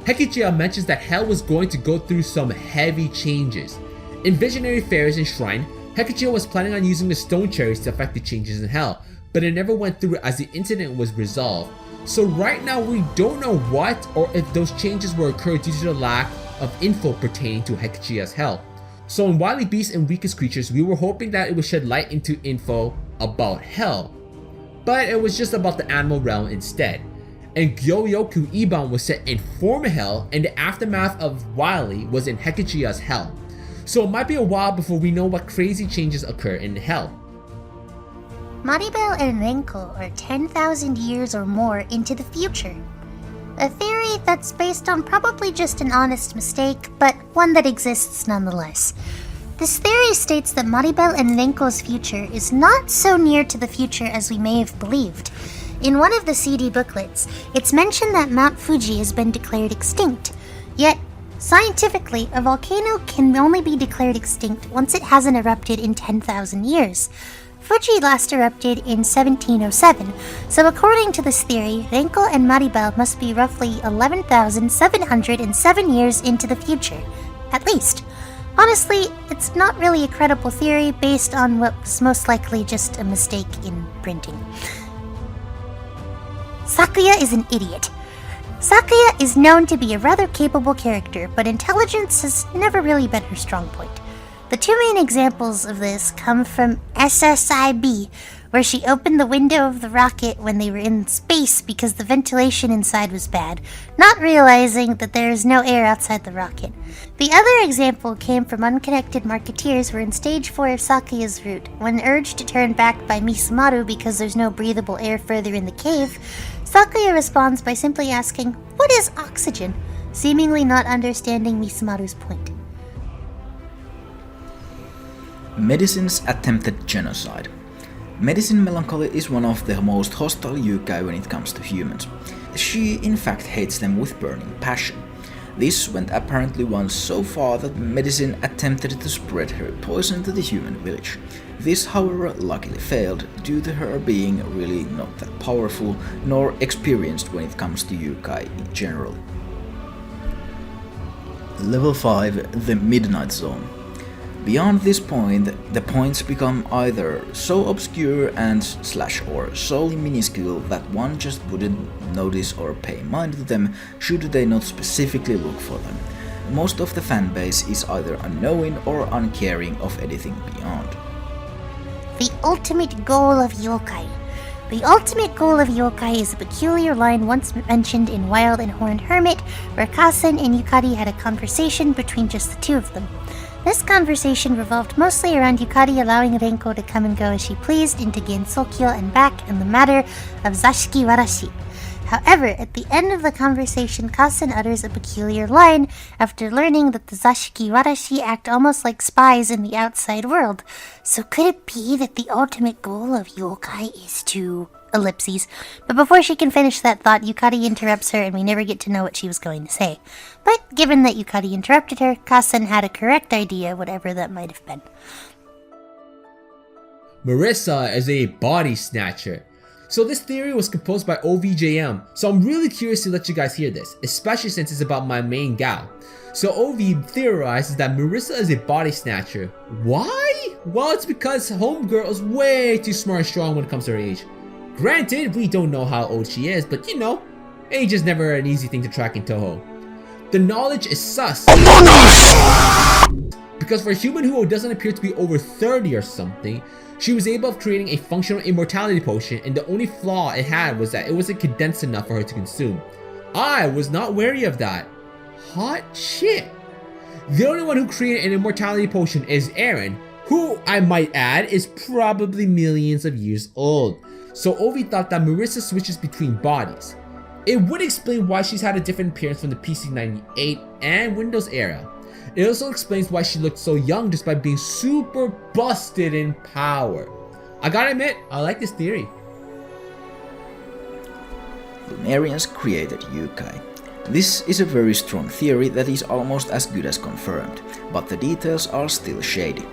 S3: Hekichiya mentions that Hell was going to go through some heavy changes. In Visionary Fairies and Shrine, Hekichiya was planning on using the stone cherries to affect the changes in Hell, but it never went through as the incident was resolved. So right now we don't know what or if those changes will occur due to the lack of info pertaining to Hekichiya's Hell. So in Wily Beasts and Weakest Creatures, we were hoping that it would shed light into info about Hell, but it was just about the animal realm instead. And Gyoyoku Iban was set in former Hell, and the aftermath of Wily was in Hekichiya's Hell. So it might be a while before we know what crazy changes occur in Hell.
S2: Maribel and Renko are 10,000 years or more into the future. A theory that's based on probably just an honest mistake, but one that exists nonetheless. This theory states that Maribel and Renko's future is not so near to the future as we may have believed. In one of the CD booklets, it's mentioned that Mount Fuji has been declared extinct. Yet, scientifically, a volcano can only be declared extinct once it hasn't erupted in 10,000 years. Fuji last erupted in 1707, so according to this theory, Renko and Maribel must be roughly 11,707 years into the future. At least. Honestly, it's not really a credible theory based on what was most likely just a mistake in printing. Sakuya is an idiot. Sakuya is known to be a rather capable character, but intelligence has never really been her strong point. The two main examples of this come from SSIB, where she opened the window of the rocket when they were in space because the ventilation inside was bad, not realizing that there is no air outside the rocket. The other example came from Unconnected Marketeers, where in stage 4 of Sakuya's route, when urged to turn back by Misumaru because there's no breathable air further in the cave, Sakuya responds by simply asking, "What is oxygen?" seemingly not understanding Misumaru's point.
S1: Medicine's attempted genocide. Medicine Melancholy is one of the most hostile yokai when it comes to humans. She in fact hates them with burning passion. This went apparently once so far that Medicine attempted to spread her poison to the human village. This however luckily failed due to her being really not that powerful nor experienced when it comes to yokai in general. Level 5, the Midnight Zone. Beyond this point, the points become either so obscure and / or so minuscule that one just wouldn't notice or pay mind to them should they not specifically look for them. Most of the fanbase is either unknowing or uncaring of anything beyond.
S2: The ultimate goal of yokai. The ultimate goal of yokai is a peculiar line once mentioned in Wild and Horned Hermit, where Kasen and Yukari had a conversation between just the two of them. This conversation revolved mostly around Yukari allowing Renko to come and go as she pleased into Gensokyo and back in the matter of Zashiki Warashi. However, at the end of the conversation, Kasen utters a peculiar line after learning that the Zashiki Warashi act almost like spies in the outside world. So could it be that the ultimate goal of yokai is to... ellipses. But before she can finish that thought, Yukari interrupts her and we never get to know what she was going to say. But given that Yukari interrupted her, Kasen had a correct idea, whatever that might have been.
S3: Marissa is a body snatcher. So this theory was composed by OVJM, so I'm really curious to let you guys hear this, especially since it's about my main gal. So OV theorizes that Marissa is a body snatcher. Why? Well, it's because Homegirl is way too smart and strong when it comes to her age. Granted, we don't know how old she is, but you know, Age is never an easy thing to track in Touhou. The knowledge is sus. Because for a human who doesn't appear to be over 30 or something, she was able of creating a functional immortality potion, and the only flaw it had was that it wasn't condensed enough for her to consume. I was not wary of that. Hot shit. The only one who created an immortality potion is Aaron, who, I might add, is probably millions of years old. So Ovi thought that Marissa switches between bodies. It would explain why she's had a different appearance from the PC98 and Windows era. It also explains why she looked so young despite being super busted in power. I gotta admit, I like this theory.
S1: Lunarians created Yukai. This is a very strong theory that is almost as good as confirmed, but the details are still shady.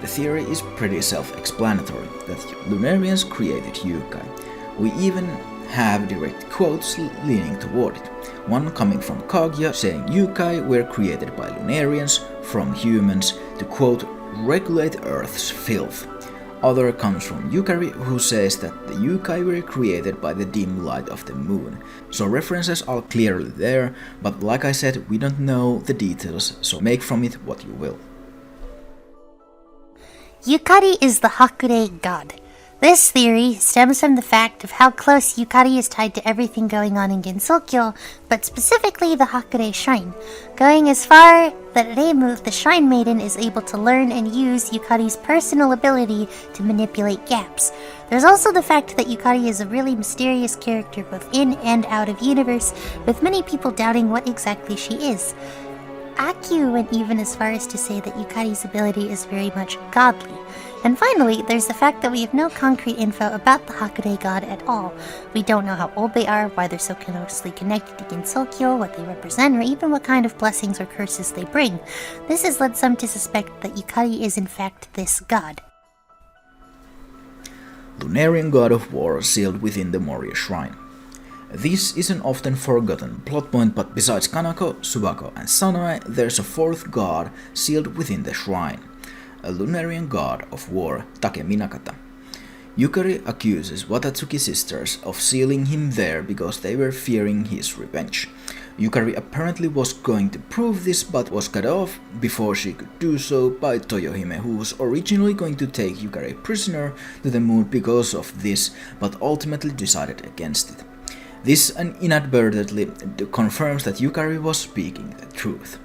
S1: The theory is pretty self-explanatory, that Lunarians created Yukai. We even have direct quotes leaning toward it. One coming from Kaguya saying Yukai were created by Lunarians from humans to quote, regulate Earth's filth. Other comes from Yukari, who says that the Yukai were created by the dim light of the moon. So references are clearly there, but like I said, we don't know the details, so make from it what you will.
S2: Yukari is the Hakurei god. This theory stems from the fact of how close Yukari is tied to everything going on in Gensokyo, but specifically the Hakurei Shrine, going as far that Reimu, the Shrine Maiden, is able to learn and use Yukari's personal ability to manipulate gaps. There's also the fact that Yukari is a really mysterious character both in and out of universe, with many people doubting what exactly she is. Akio went even as far as to say that Yukari's ability is very much godly. And finally, there's the fact that we have no concrete info about the Hakurei god at all. We don't know how old they are, why they're so closely connected to Gensokyo, what they represent, or even what kind of blessings or curses they bring. This has led some to suspect that Yukari is in fact this god.
S1: Lunarian god of war sealed within the Moria Shrine. This is an often forgotten plot point, but besides Kanako, Subako and Sanoe, there's a fourth god sealed within the shrine. A Lunarian god of war, Take Minakata. Yukari accuses Watatsuki sisters of sealing him there because they were fearing his revenge. Yukari apparently was going to prove this but was cut off before she could do so by Toyohime, who was originally going to take Yukari prisoner to the moon because of this, but ultimately decided against it. This inadvertently confirms that Yukari was speaking the truth.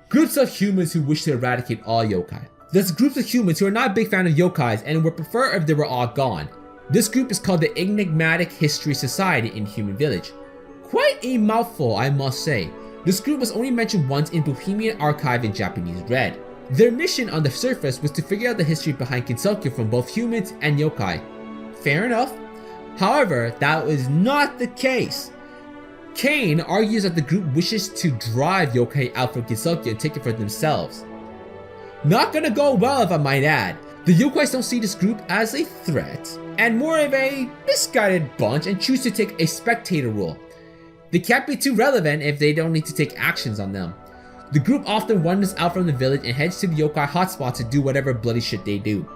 S3: Groups of humans who wish to eradicate all yokai. There's groups of humans who are not a big fan of yokais and would prefer if they were all gone. This group is called the Enigmatic History Society in Human Village. Quite a mouthful, I must say. This group was only mentioned once in Bohemian Archive in Japanese Red. Their mission on the surface was to figure out the history behind Gensokyo from both humans and yokai. Fair enough. However, that was not the case. Kane argues that the group wishes to drive yokai out from Gensokyo and take it for themselves. Not gonna go well, if I might add. The yokais don't see this group as a threat, and more of a misguided bunch, and choose to take a spectator role. They can't be too relevant if they don't need to take actions on them. The group often wanders out from the village and heads to the yokai hotspot to do whatever bloody shit they do.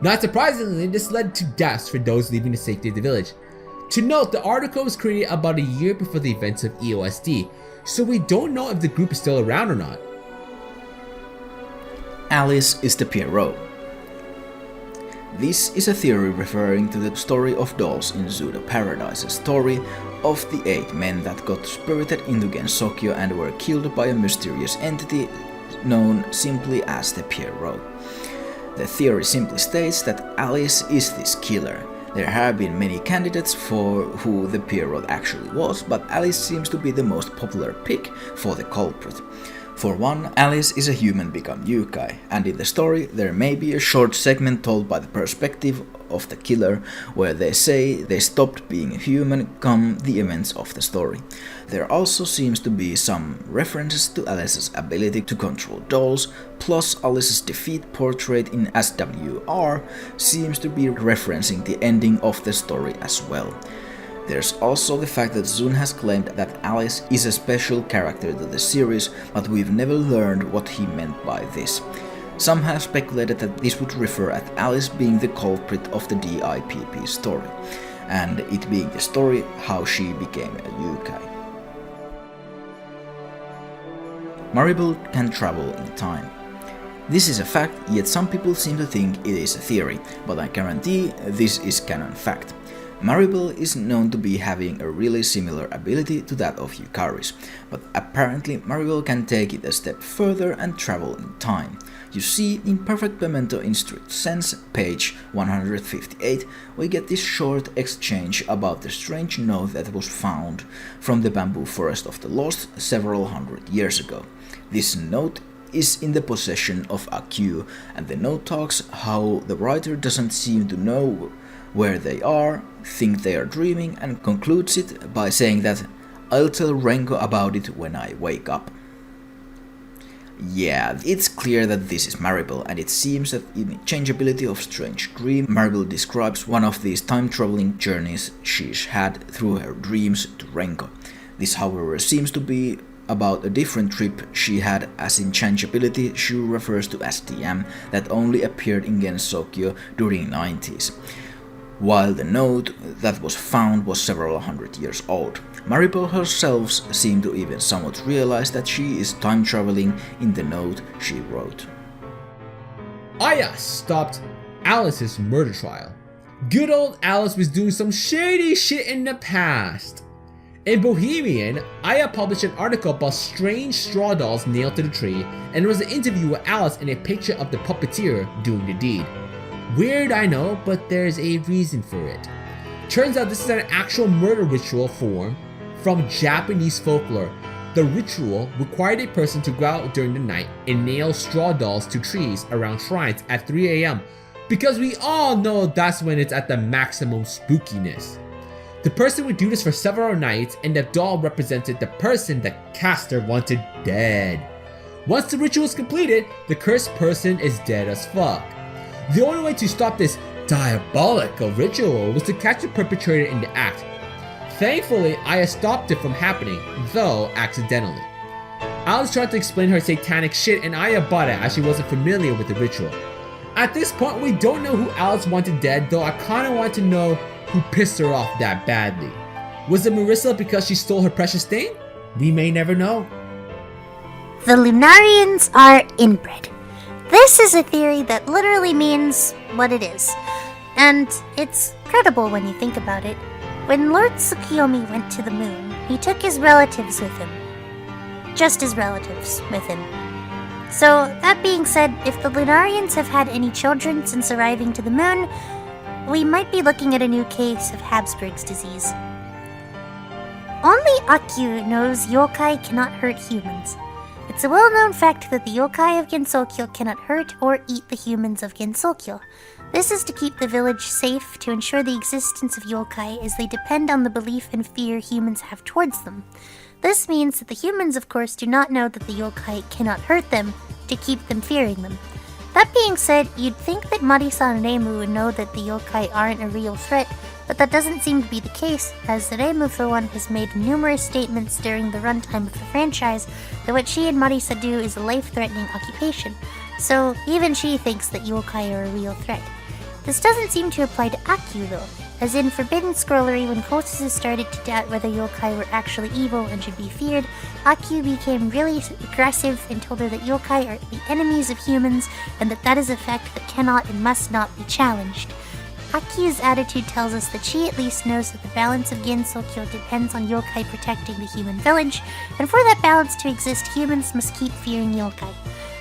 S3: Not surprisingly, this led to deaths for those leaving the safety of the village. To note, the article was created about a year before the events of EOSD, so we don't know if the group is still around or not.
S1: Alice is the Pierrot. This is a theory referring to the story of dolls in Pseudo Paradise's story of the 8 men that got spirited into Gensokyo and were killed by a mysterious entity known simply as the Pierrot. The theory simply states that Alice is this killer. There have been many candidates for who the Pierrot actually was, but Alice seems to be the most popular pick for the culprit. For one, Alice is a human become Yukai, and in the story there may be a short segment told by the perspective of the killer where they say they stopped being a human come the events of the story. There also seems to be some references to Alice's ability to control dolls, plus Alice's defeat portrait in SWR seems to be referencing the ending of the story as well. There's also the fact that Zun has claimed that Alice is a special character to the series, but we've never learned what he meant by this. Some have speculated that this would refer at Alice being the culprit of the DIPP story. and it being the story how she became a yokai. Maribel can travel in time. This is a fact, yet some people seem to think it is a theory, but I guarantee this is canon fact. Maribel is known to be having a really similar ability to that of Yukari's, but apparently Maribel can take it a step further and travel in time. You see, in Perfect Memento in strict sense, page 158, we get this short exchange about the strange note that was found from the bamboo forest of the Lost several hundred years ago. This note is in the possession of Akyu, and the note talks how the writer doesn't seem to know where they are, think they are dreaming, and concludes it by saying that I'll tell Renko about it when I wake up. Yeah, it's clear that this is Maribel, and it seems that in Changeability of Strange Dream, Maribel describes one of these time-traveling journeys she's had through her dreams to Renko. This, however, seems to be about a different trip she had, as in Changeability she refers to STM that only appeared in Gensokyo during 90s, while the note that was found was several hundred years old. Maribel herself seemed to even somewhat realize that she is time traveling in the note she wrote.
S3: Aya stopped Alice's murder trial. Good old Alice was doing some shady shit in the past. In Bohemian, Aya published an article about strange straw dolls nailed to the tree, and there was an interview with Alice and a picture of the puppeteer doing the deed. Weird, I know, but there's a reason for it. Turns out this is an actual murder ritual form from Japanese folklore. The ritual required a person to go out during the night and nail straw dolls to trees around shrines at 3 a.m. because we all know that's when it's at the maximum spookiness. The person would do this for several nights, and the doll represented the person the caster wanted dead. Once the ritual is completed, the cursed person is dead as fuck. The only way to stop this diabolical ritual was to catch the perpetrator in the act. Thankfully, Aya stopped it from happening, though accidentally. Alice tried to explain her satanic shit, and Aya bought it as she wasn't familiar with the ritual. At this point, we don't know who Alice wanted dead, though I kinda want to know who pissed her off that badly. Was it Marissa because she stole her precious stain? We may never know.
S2: The Lunarians are inbred. This is a theory that literally means what it is, and it's credible when you think about it. When Lord Tsukiyomi went to the moon, he took his relatives with him. Just his relatives with him. So, that being said, if the Lunarians have had any children since arriving to the moon, we might be looking at a new case of Habsburg's disease. Only Akyu knows yokai cannot hurt humans. It's a well-known fact that the yokai of Gensokyo cannot hurt or eat the humans of Gensokyo. This is to keep the village safe, to ensure the existence of yokai, as they depend on the belief and fear humans have towards them. This means that the humans, of course, do not know that the yokai cannot hurt them, to keep them fearing them. That being said, you'd think that Marisa and Reimu would know that the yokai aren't a real threat, but that doesn't seem to be the case, as Reimu for one has made numerous statements during the runtime of the franchise that what she and Marisa do is a life-threatening occupation, so even she thinks that yokai are a real threat. This doesn't seem to apply to Akyu though, as in Forbidden Scrollery, when Kosuzu started to doubt whether yokai were actually evil and should be feared, Akyu became really aggressive and told her that yokai are the enemies of humans and that is a fact that cannot and must not be challenged. Akyu's attitude tells us that she at least knows that the balance of Gensokyo depends on yokai protecting the human village, and for that balance to exist, humans must keep fearing yokai.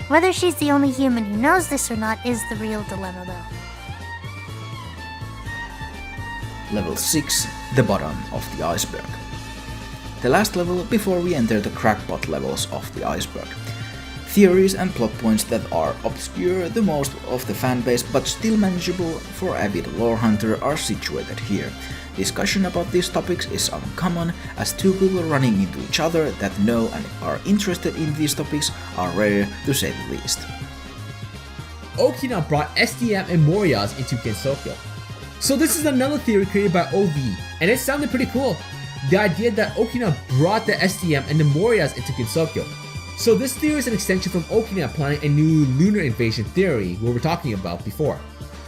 S2: Whether she's the only human who knows this or not is the real dilemma though.
S1: Level 6, the bottom of the iceberg. The last level before we enter the crackpot levels of the iceberg. Theories and plot points that are obscure the most of the fanbase but still manageable for avid lore hunter are situated here. Discussion about these topics is uncommon, as two people running into each other that know and are interested in these topics are rare to say the least.
S3: Okina brought STM and Morias into Gensokyo. So this is another theory created by OV, and it sounded pretty cool. The idea that Okina brought the STM and the Morias into Gensokyo. So this theory is an extension from Okina planning a new lunar invasion theory we were talking about before.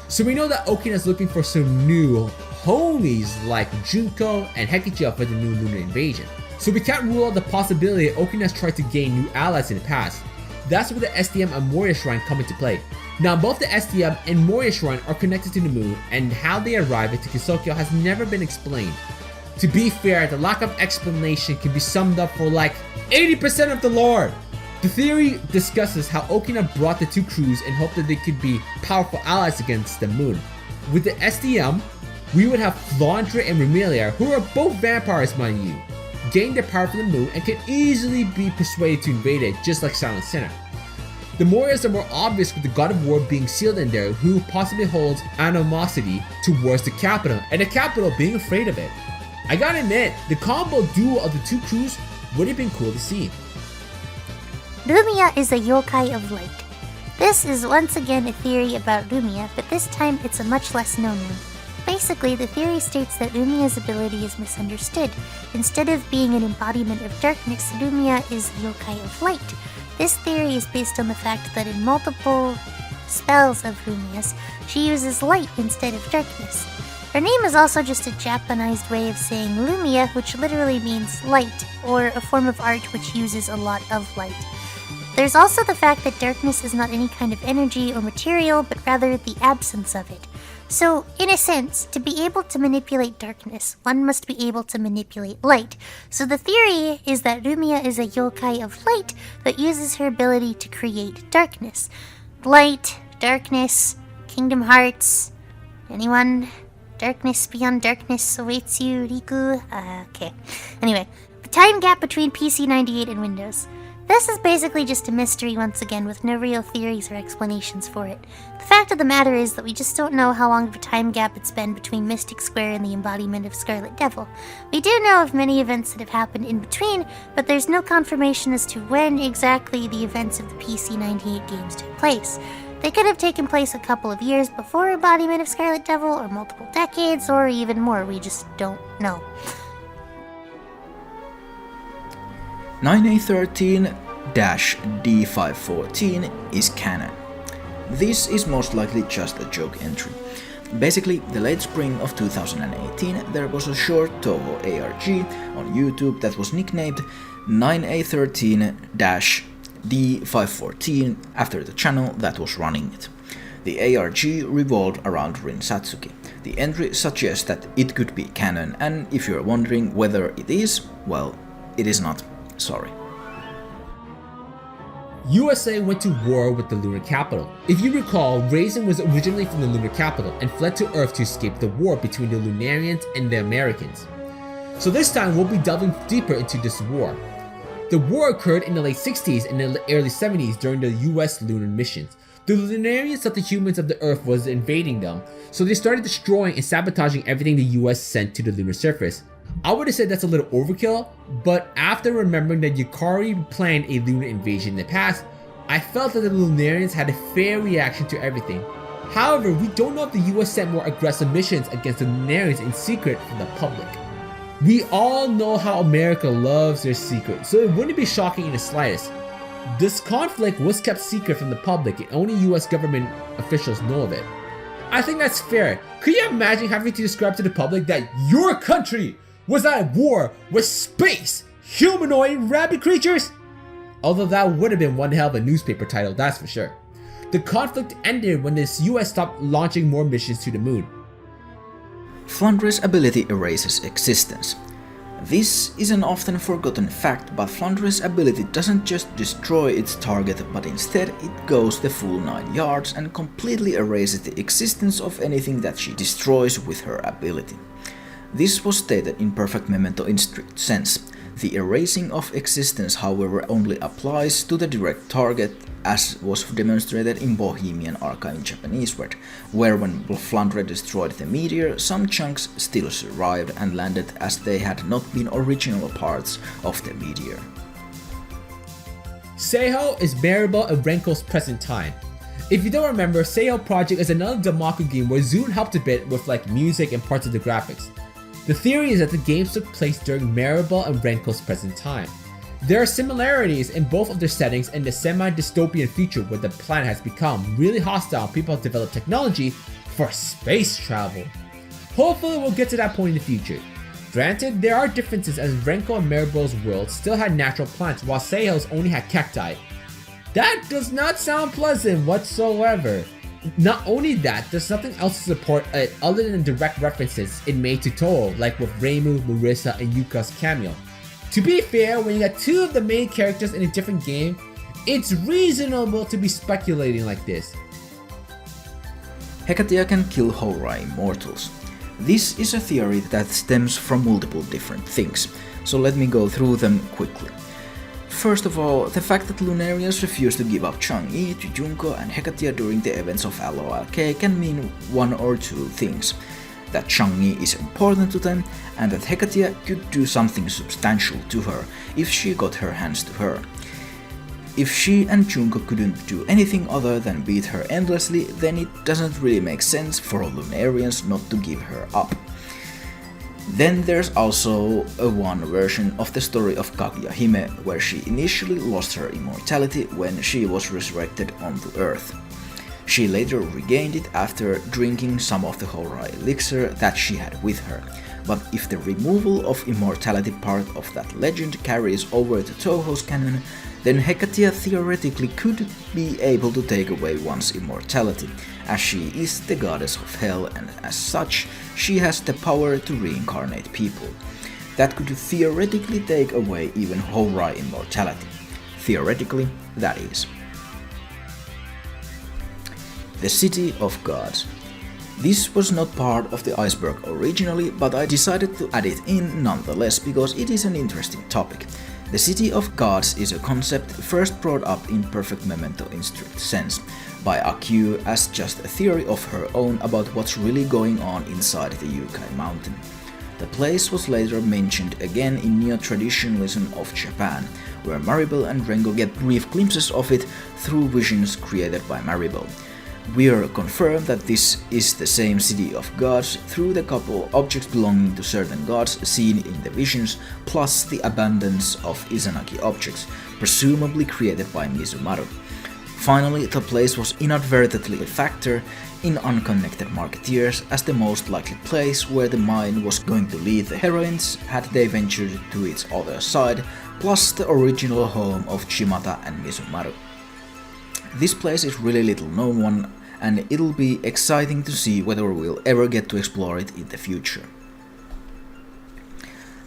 S3: So we know that Okina is looking for some new homies like Junko and Hekichi for the new lunar invasion. So we can't rule out the possibility that Okina has tried to gain new allies in the past. That's where the SDM and Moria Shrine come into play. Now both the SDM and Moria Shrine are connected to the moon, and how they arrive at Kisokyo has never been explained. To be fair, the lack of explanation can be summed up for like 80% of the lore. The theory discusses how Okina brought the two crews in hope that they could be powerful allies against the moon. With the SDM, we would have Flandre and Rumelia, who are both vampires mind you, gain their power from the moon and can easily be persuaded to invade it, just like Silent Sinner. The Morias are more obvious with the God of War being sealed in there, who possibly holds animosity towards the capital, and the capital being afraid of it. I gotta admit, the combo duo of the two crews would have been cool to see.
S2: Lumia is a yokai of light. This is once again a theory about Lumia, but this time it's a much less known one. Basically, the theory states that Lumia's ability is misunderstood. Instead of being an embodiment of darkness, Lumia is a yokai of light. This theory is based on the fact that in multiple spells of Lumia's, she uses light instead of darkness. Her name is also just a Japanized way of saying Lumia, which literally means light, or a form of art which uses a lot of light. There's also the fact that darkness is not any kind of energy or material, but rather the absence of it. So, in a sense, to be able to manipulate darkness, one must be able to manipulate light. So the theory is that Lumia is a yokai of light that uses her ability to create darkness. Light, darkness, Kingdom Hearts. Anyone? Darkness beyond darkness awaits you, Riku. Okay. Anyway, the time gap between PC98 and Windows. This is basically just a mystery once again, with no real theories or explanations for it. The fact of the matter is that we just don't know how long of a time gap it's been between Mystic Square and the embodiment of Scarlet Devil. We do know of many events that have happened in between, but there's no confirmation as to when exactly the events of the PC98 games took place. They could have taken place a couple of years before embodiment of Scarlet Devil, or multiple decades, or even more. We just don't know.
S1: 9A13-D514 is canon. This is most likely just a joke entry. Basically, the late spring of 2018, there was a short Touhou ARG on YouTube that was nicknamed 9A13-D514 after the channel that was running it. The ARG revolved around Rin Satsuki. The entry suggests that it could be canon, and if you're wondering whether it is, well, it is not. Sorry.
S3: USA went to war with the lunar capital. If you recall, Raisin was originally from the lunar capital and fled to Earth to escape the war between the Lunarians and the Americans. So this time we'll be delving deeper into this war. The war occurred in the late 60s and the early 70s during the US lunar missions. The Lunarians thought the humans of the Earth was invading them, so they started destroying and sabotaging everything the US sent to the lunar surface. I would have said that's a little overkill, but after remembering that Yukari planned a lunar invasion in the past, I felt that the Lunarians had a fair reaction to everything. However, we don't know if the US sent more aggressive missions against the Lunarians in secret from the public. We all know how America loves their secret, so it wouldn't be shocking in the slightest. This conflict was kept secret from the public and only US government officials know of it. I think that's fair. Could you imagine having to describe to the public that your country was at war with space humanoid rabbit creatures? Although that would have been one hell of a newspaper title, that's for sure. The conflict ended when the US stopped launching more missions to the moon.
S1: Flandre's ability erases existence. This is an often forgotten fact, but Flandre's ability doesn't just destroy its target, but instead it goes the full 9 yards and completely erases the existence of anything that she destroys with her ability. This was stated in Perfect Memento in strict sense. The erasing of existence, however, only applies to the direct target, as was demonstrated in Bohemian Archive in Japanese word, where when Flandre destroyed the meteor, some chunks still survived and landed as they had not been original parts of the meteor.
S3: Touhou is Maribel and Renko's present time. If you don't remember, Touhou Project is another Damaku game where Zune helped a bit with like music and parts of the graphics. The theory is that the games took place during Maribel and Renko's present time. There are similarities in both of their settings and the semi-dystopian future where the planet has become really hostile and people have developed technology for space travel. Hopefully we'll get to that point in the future. Granted, there are differences as Renko and Maribel's world still had natural plants while Seiho's only had cacti. That does not sound pleasant whatsoever. Not only that, there's nothing else to support it other than direct references it made to Touhou, like with Reimu, Marissa, and Yuka's cameo. To be fair, when you got two of the main characters in a different game, it's reasonable to be speculating like this.
S1: Hecate can kill Hourai immortals. This is a theory that stems from multiple different things, so let me go through them quickly. First of all, the fact that Lunarians refuse to give up Chang'e to Junko and Hecate during the events of LOLK can mean one or two things. That Chang'e is important to them, and that Hecate could do something substantial to her if she got her hands to her. If she and Junko couldn't do anything other than beat her endlessly, then it doesn't really make sense for Lunarians not to give her up. Then there's also a one version of the story of Kaguya Hime, where she initially lost her immortality when she was resurrected onto Earth. She later regained it after drinking some of the Hourai elixir that she had with her. But if the removal of immortality part of that legend carries over to Touhou's canon, then Hecate theoretically could be able to take away one's immortality, as she is the goddess of hell and as such, she has the power to reincarnate people. That could theoretically take away even Hourai immortality. Theoretically, that is. The City of Gods. This was not part of the Iceberg originally, but I decided to add it in nonetheless because it is an interesting topic. The City of Gods is a concept first brought up in Perfect Memento in strict sense, by Akyu as just a theory of her own about what's really going on inside the Yukai mountain. The place was later mentioned again in Neo-Traditionalism of Japan, where Maribel and Rengo get brief glimpses of it through visions created by Maribel. We are confirmed that this is the same City of Gods through the couple objects belonging to certain gods seen in the visions, plus the abundance of Izanagi objects, presumably created by Mizumaru. Finally, the place was inadvertently a factor in Unconnected Marketeers as the most likely place where the mine was going to lead the heroines had they ventured to its other side, plus the original home of Shimata and Mizumaru. This place is really little known one, and it'll be exciting to see whether we'll ever get to explore it in the future.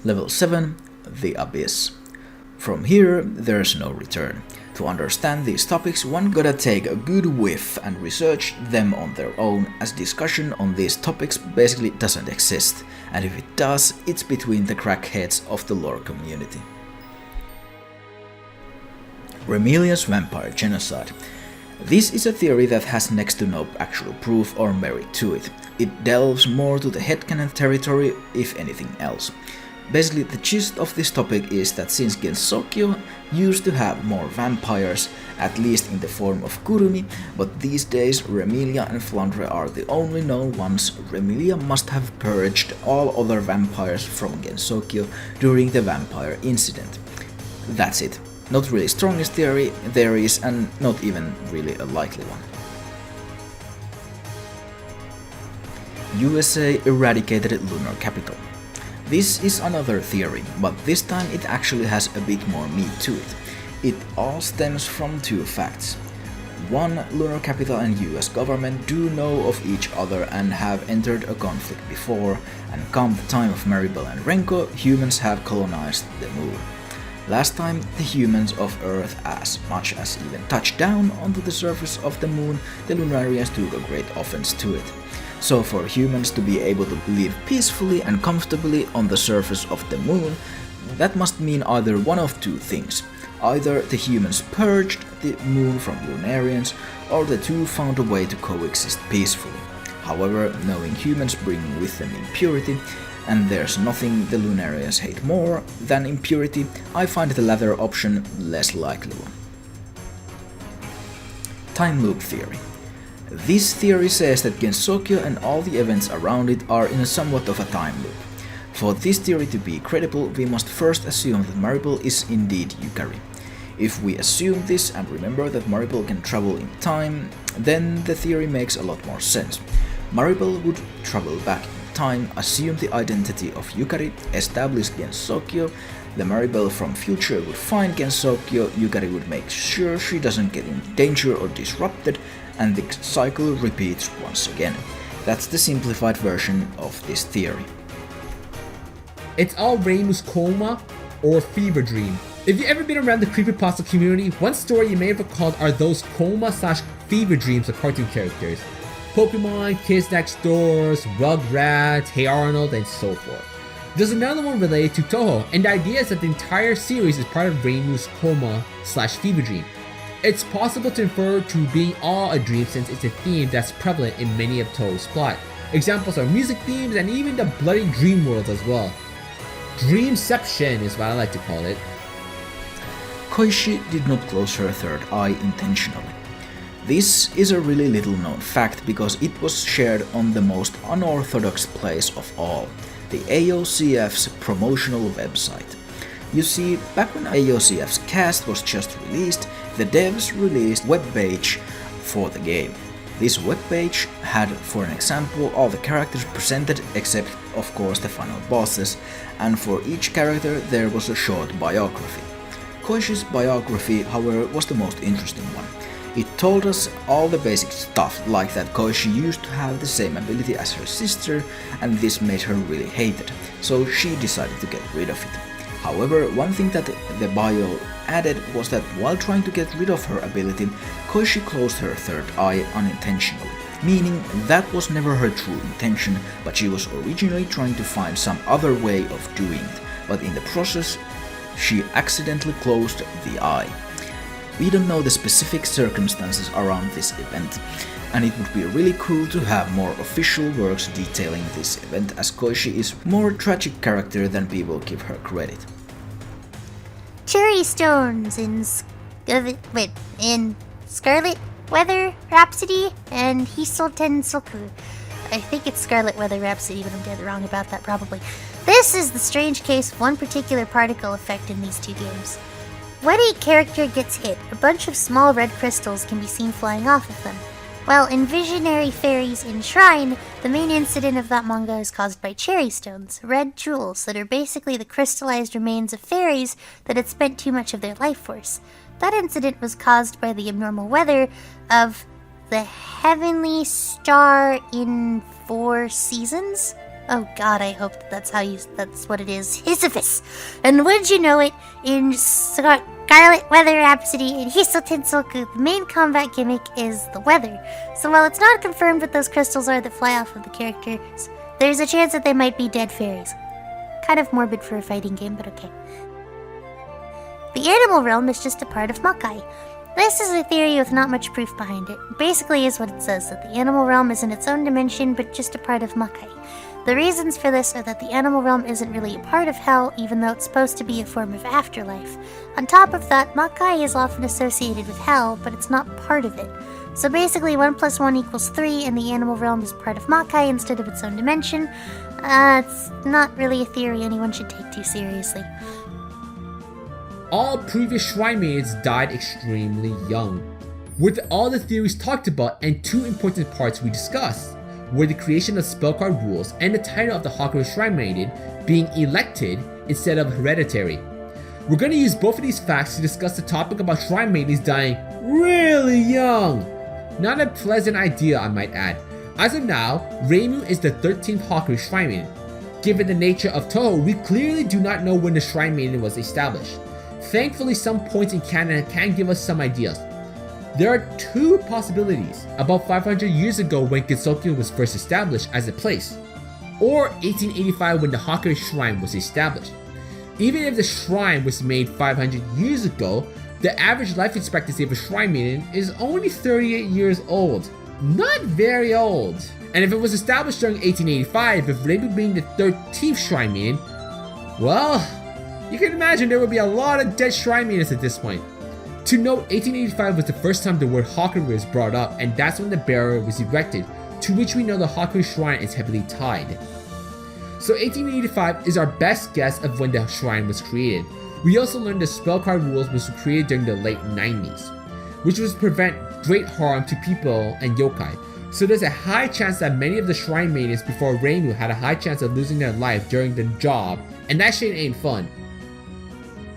S1: Level 7, The Abyss. From here, there's no return. To understand these topics, one gotta take a good whiff and research them on their own, as discussion on these topics basically doesn't exist, and if it does, it's between the crackheads of the lore community. Remelia's Vampire Genocide. This is a theory that has next to no actual proof or merit to it. It delves more to the headcanon territory, if anything else. Basically, the gist of this topic is that since Gensokyo used to have more vampires, at least in the form of Kurumi, but these days Remelia and Flandre are the only known ones, Remelia must have purged all other vampires from Gensokyo during the vampire incident. That's it. Not really strongest theory there is, and not even really a likely one. USA eradicated lunar capital. This is another theory, but this time it actually has a bit more meat to it. It all stems from two facts. One, lunar capital and US government do know of each other and have entered a conflict before, and come the time of Maribel and Renko, humans have colonized the moon. Last time, the humans of Earth as much as even touched down onto the surface of the moon, the Lunarians took a great offense to it. So for humans to be able to live peacefully and comfortably on the surface of the moon, that must mean either one of two things. Either the humans purged the moon from Lunarians, or the two found a way to coexist peacefully. However, knowing humans bring with them impurity, and there's nothing the Lunarians hate more than impurity, I find the latter option less likely one. Time loop theory. This theory says that Gensokyo and all the events around it are in a somewhat of a time loop. For this theory to be credible, we must first assume that Maribel is indeed Yukari. If we assume this and remember that Maribel can travel in time, then the theory makes a lot more sense. Maribel would travel back in time assumed the identity of Yukari, established Gensokyo, the Maribel from future would find Gensokyo, Yukari would make sure she doesn't get in danger or disrupted, and the cycle repeats once again. That's the simplified version of this theory.
S3: It's all Reimu's coma or fever dream. If you've ever been around the creepypasta community, one story you may have recalled are those coma/fever dreams of cartoon characters. Pokemon, Kids Next Doors, Rugrats, Hey Arnold, and so forth. There's another one related to Touhou, and the idea is that the entire series is part of Reimu's coma/fever dream. It's possible to infer to being all a dream since it's a theme that's prevalent in many of Touhou's plot. Examples are music themes and even the bloody dream world as well. Dreamception is what I like to call it.
S1: Koishi did not close her third eye intentionally. This is a really little known fact because it was shared on the most unorthodox place of all, the AOCF's promotional website. You see, back when AOCF's cast was just released, the devs released a webpage for the game. This webpage had, for an example, all the characters presented except, of course, the final bosses, and for each character there was a short biography. Koishi's biography, however, was the most interesting one. It told us all the basic stuff, like that Koishi used to have the same ability as her sister, and this made her really hated, so she decided to get rid of it. However, one thing that the bio added was that while trying to get rid of her ability, Koishi closed her third eye unintentionally, meaning that was never her true intention, but she was originally trying to find some other way of doing it, but in the process, she accidentally closed the eye. We don't know the specific circumstances around this event, and it would be really cool to have more official works detailing this event, as Koishi is more tragic character than people give her credit.
S2: Cherry stones in Scarlet Weather Rhapsody and Hisoten Soku. I think it's Scarlet Weather Rhapsody, but I'm dead wrong about that probably. This is the strange case of one particular particle effect in these two games. When a character gets hit, a bunch of small red crystals can be seen flying off of them. While in Visionary Fairies in Shrine, the main incident of that manga is caused by cherry stones, red jewels that are basically the crystallized remains of fairies that had spent too much of their life force. That incident was caused by the abnormal weather of the heavenly star in 4 seasons? Oh god, I hope that's what it is. Sisyphus! And wouldn't you know it, in Scarlet Weather Rhapsody and Hisoten Soku, the main combat gimmick is the weather. So while it's not confirmed what those crystals are that fly off of the characters, there's a chance that they might be dead fairies. Kind of morbid for a fighting game, but okay. The animal realm is just a part of Makai. This is a theory with not much proof behind it. Basically is what it says, that the animal realm is in its own dimension, but just a part of Makai. The reasons for this are that the animal realm isn't really a part of hell, even though it's supposed to be a form of afterlife. On top of that, Makai is often associated with hell, but it's not part of it. So basically 1 + 1 = 3, and the animal realm is part of Makai instead of its own dimension. It's not really a theory anyone should take too seriously.
S3: All previous Shrine Maidens died extremely young. With all the theories talked about, and 2 important parts we discussed were the creation of spellcard rules and the title of the Hakurai Shrine Maiden being elected instead of hereditary. We're going to use both of these facts to discuss the topic about Shrine Maidens dying really young. Not a pleasant idea, I might add. As of now, Reimu is the 13th Hakurai Shrine Maiden. Given the nature of Touhou, we clearly do not know when the Shrine Maiden was established. Thankfully, some points in canon can give us some ideas. There are 2 possibilities: about 500 years ago when Gensokyo was first established as a place, or 1885 when the Hakurai Shrine was established. Even if the shrine was made 500 years ago, the average life expectancy of a Shrine Maiden is only 38 years old. Not very old. And if it was established during 1885, with Reimu being the 13th Shrine Maiden, well, you can imagine there would be a lot of dead Shrine Maidens at this point. To note, 1885 was the first time the word Hakurai was brought up, and that's when the barrier was erected, to which we know the Hakurai Shrine is heavily tied. So 1885 is our best guess of when the shrine was created. We also learned the spellcard rules was created during the late 90s, which was to prevent great harm to people and yokai. so there's a high chance that many of the shrine maidens before Reimu had a high chance of losing their life during the job, and that shit ain't fun.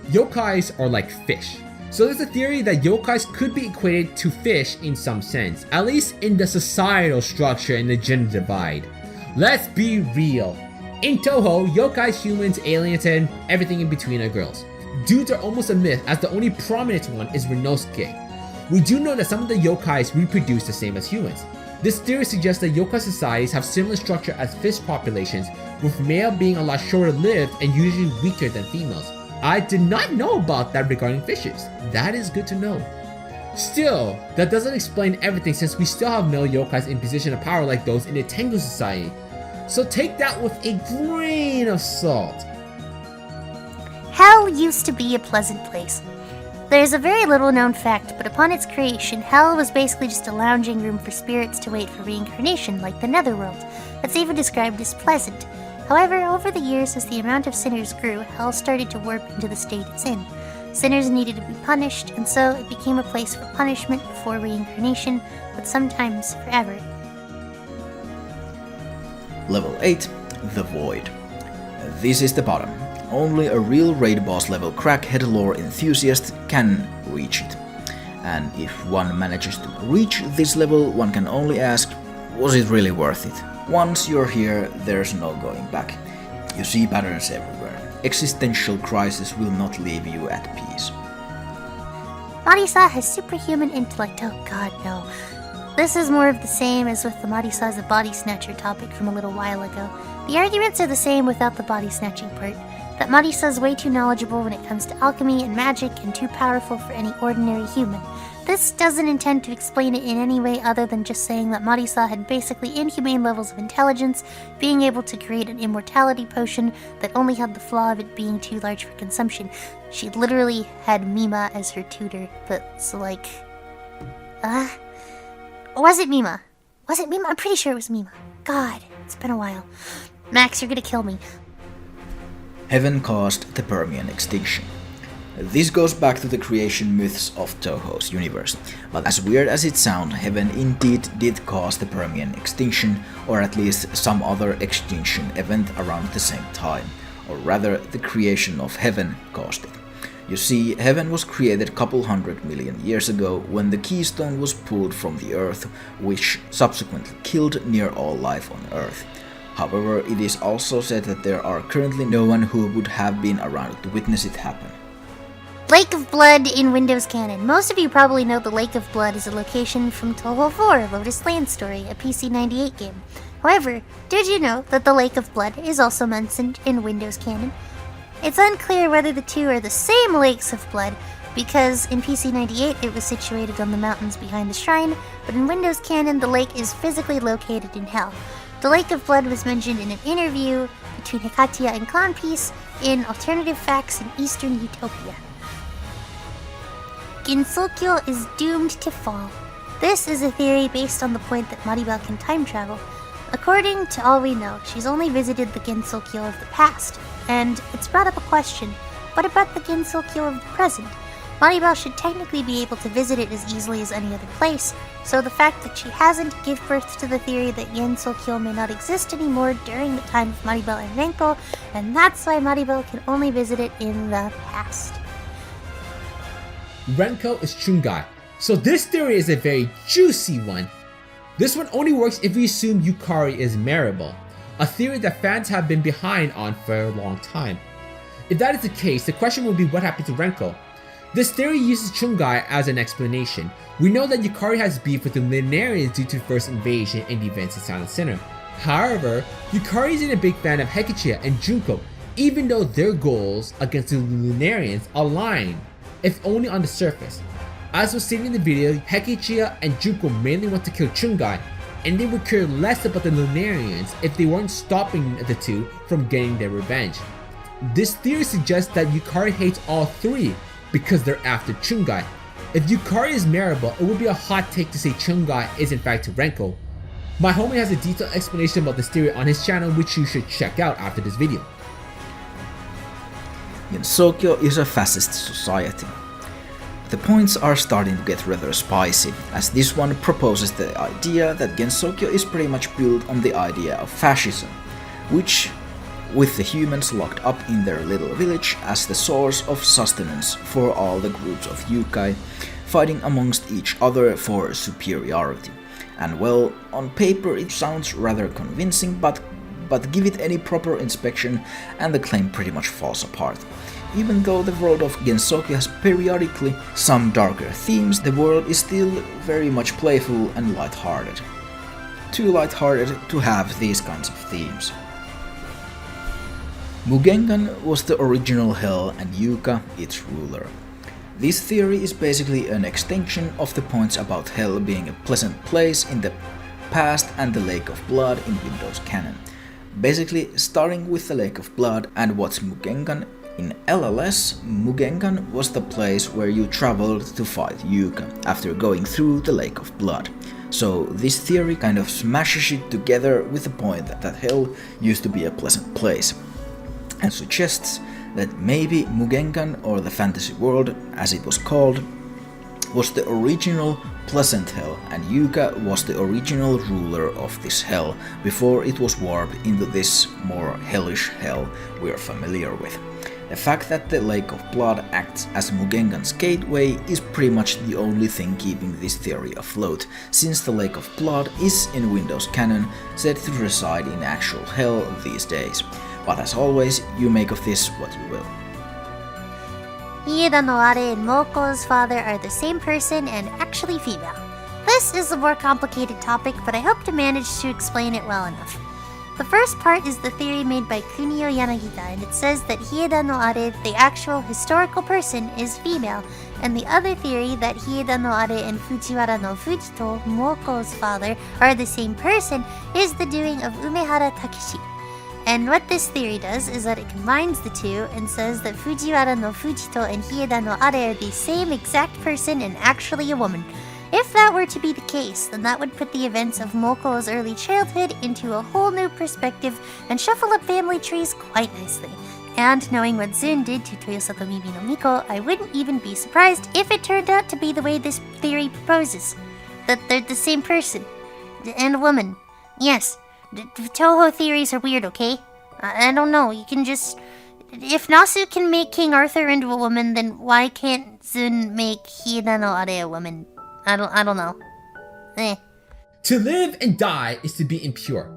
S3: Yokais are like fish. So there's a theory that yokais could be equated to fish in some sense, at least in the societal structure and the gender divide. Let's be real. In Touhou, yokais, humans, aliens, and everything in between are girls. Dudes are almost a myth, as the only prominent one is Renosuke. We do know that some of the yokais reproduce the same as humans. This theory suggests that yokai societies have similar structure as fish populations, with male being a lot shorter lived and usually weaker than females. I did not know about that regarding fishes. That is good to know. Still, that doesn't explain everything, since we still have male yokais in position of power like those in the Tengu society. So take that with a grain of salt.
S2: Hell used to be a pleasant place. There's a very little known fact, but upon its creation, Hell was basically just a lounging room for spirits to wait for reincarnation, like the Netherworld. It's even described as pleasant. However, over the years, as the amount of sinners grew, Hell started to warp into the state it's in. Sinners needed to be punished, and so it became a place for punishment before reincarnation, but sometimes forever.
S1: Level 8, The Void. This is the bottom. Only a real raid boss level crackhead lore enthusiast can reach it. And if one manages to reach this level, one can only ask, was it really worth it? Once you're here, there's no going back. You see patterns everywhere. Existential crisis will not leave you at peace.
S2: Marisa has superhuman intellect. Oh god, no. This is more of the same as with the Marisa as a body snatcher topic from a little while ago. The arguments are the same without the body snatching part. That Marisa is way too knowledgeable when it comes to alchemy and magic and too powerful for any ordinary human. This doesn't intend to explain it in any way other than just saying that Marisa had basically inhumane levels of intelligence, being able to create an immortality potion that only had the flaw of it being too large for consumption. She literally had Mima as her tutor, that's like... Was it Mima? Was it Mima? I'm pretty sure it was Mima. God, it's been a while. Max, you're gonna kill me.
S1: Heaven caused the Permian extinction. This goes back to the creation myths of Touhou's universe, but as weird as it sounds, Heaven indeed did cause the Permian extinction, or at least some other extinction event around the same time, or rather the creation of Heaven caused it. You see, Heaven was created a couple 100 million years ago when the keystone was pulled from the Earth, which subsequently killed near all life on Earth. However, it is also said that there are currently no one who would have been around to witness it happen.
S2: Lake of Blood in Windows Canon. Most of you probably know the Lake of Blood is a location from Touhou 4, Lotus Land Story, a PC 98 game. However, did you know that the Lake of Blood is also mentioned in Windows Canon? It's unclear whether the two are the same Lakes of Blood, because in PC 98 it was situated on the mountains behind the shrine, but in Windows Canon the lake is physically located in Hell. The Lake of Blood was mentioned in an interview between Hekatia and Clownpiece in Alternative Facts in Eastern Utopia. Gensokyo is doomed to fall. This is a theory based on the point that Maribel can time travel. According to all we know, she's only visited the Gensokyo of the past, and it's brought up a question, what about the Gensokyo of the present? Maribel should technically be able to visit it as easily as any other place, so the fact that she hasn't gives birth to the theory that Gensokyo may not exist anymore during the time of Maribel and Renko, and that's why Maribel can only visit it in the past.
S3: Renko is Chungai, so this theory is a very juicy one. This one only works if we assume Yukari is marriable, a theory that fans have been behind on for a long time. If that is the case, the question will be what happened to Renko. This theory uses Chungai as an explanation. We know that Yukari has beef with the Lunarians due to the first invasion and the events in Silent Sinner. However, Yukari isn't a big fan of Hekichiya and Junko, even though their goals against the Lunarians align, if only on the surface. As was stated in the video, Hekichiya and Junko mainly want to kill Chungai, and they would care less about the Lunarians if they weren't stopping the two from getting their revenge. This theory suggests that Yukari hates all three because they're after Chungai. If Yukari is marriable, it would be a hot take to say Chungai is in fact Renko. My homie has a detailed explanation about this theory on his channel, which you should check out after this video.
S1: Gensokyo is a fascist society. The points are starting to get rather spicy, as this one proposes the idea that Gensokyo is pretty much built on the idea of fascism, which, with the humans locked up in their little village as the source of sustenance for all the groups of yokai, fighting amongst each other for superiority. And well, on paper it sounds rather convincing, but give it any proper inspection and the claim pretty much falls apart. Even though the world of Gensokyo has periodically some darker themes, the world is still very much playful and lighthearted. Too lighthearted to have these kinds of themes. Mugengan was the original hell and Yuka its ruler. This theory is basically an extension of the points about hell being a pleasant place in the past and the Lake of Blood in Windows canon. Basically starting with the Lake of Blood and what's Mugengan. In LLS, Mugengan was the place where you traveled to fight Yuka after going through the Lake of Blood. So this theory kind of smashes it together with the point that hell used to be a pleasant place, and suggests that maybe Mugengan, or the fantasy world as it was called, was the original pleasant hell and Yuka was the original ruler of this hell before it was warped into this more hellish hell we are familiar with. The fact that the Lake of Blood acts as Mugengan's gateway is pretty much the only thing keeping this theory afloat, since the Lake of Blood is in Windows canon said to reside in actual hell these days. But as always, you make of this what you will.
S2: Hieda no Are and Moko's father are the same person and actually female. This is a more complicated topic, but I hope to manage to explain it well enough. The first part is the theory made by Kunio Yanagita, and it says that Hieda no Are, the actual historical person, is female, and the other theory that Hieda no Are and Fujiwara no Fujito, Moko's father, are the same person is the doing of Umehara Takeshi. And what this theory does is that it combines the two and says that Fujiwara no Fujito and Hieda no Are are the same exact person and actually a woman. If that were to be the case, then that would put the events of Moko's early childhood into a whole new perspective and shuffle up family trees quite nicely. And knowing what Zun did to Toyosato Mimi no Miko, I wouldn't even be surprised if it turned out to be the way this theory proposes. That they're the same person. And a woman. Yes. Touhou theories are weird, okay? I don't know, you can just... If Nasu can make King Arthur into a woman, then why can't Zun make Hieda no Are a woman? I don't know.
S3: To live and die is to be impure.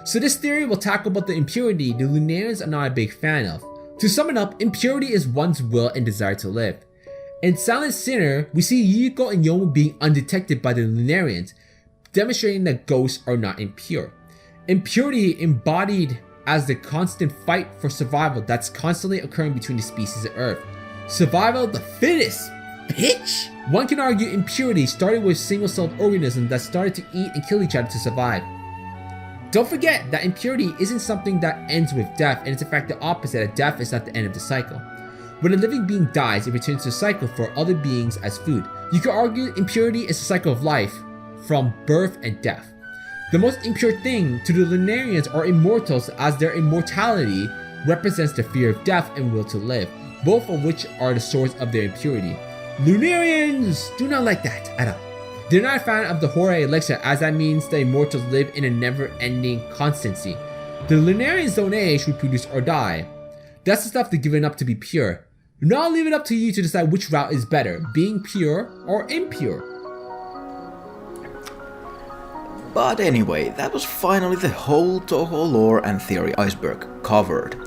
S3: So this theory will tackle about the impurity the Lunarians are not a big fan of. To sum it up, impurity is one's will and desire to live. In Silent Sinner, we see Yuko and Yomu being undetected by the Lunarians, demonstrating that ghosts are not impure. Impurity embodied as the constant fight for survival that's constantly occurring between the species of Earth. Survival of the fittest, bitch! One can argue impurity started with single-celled organisms that started to eat and kill each other to survive. Don't forget that impurity isn't something that ends with death, and it's in fact the opposite, that death is not the end of the cycle. When a living being dies, it returns to a cycle for other beings as food. You could argue impurity is a cycle of life, from birth and death. The most impure thing to the Lunarians are immortals, as their immortality represents the fear of death and will to live, both of which are the source of their impurity. Lunarians do not like that at all. They're not a fan of the Hora elixir, as that means the immortals live in a never-ending constancy. The Lunarians don't age, reproduce, or die. That's the stuff they're giving up to be pure. Now I'll leave it up to you to decide which route is better, being pure or impure.
S1: But anyway, that was finally the whole Touhou lore and theory iceberg covered,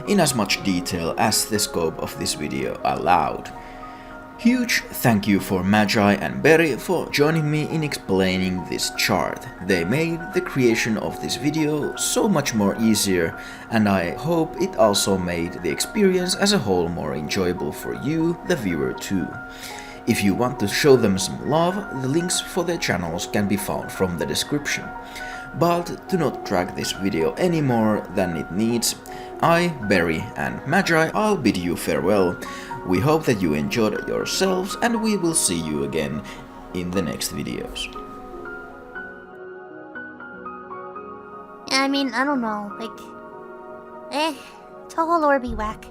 S1: in as much detail as the scope of this video allowed. Huge thank you for Magi and Berri for joining me in explaining this chart. They made the creation of this video so much more easier, and I hope it also made the experience as a whole more enjoyable for you, the viewer, too. If you want to show them some love, the links for their channels can be found from the description. But to not drag this video any more than it needs, I, Berri and Magi, I'll bid you farewell. We hope that you enjoyed it yourselves, and we will see you again in the next videos.
S2: I mean, I don't know, like... Touhou lore be whack.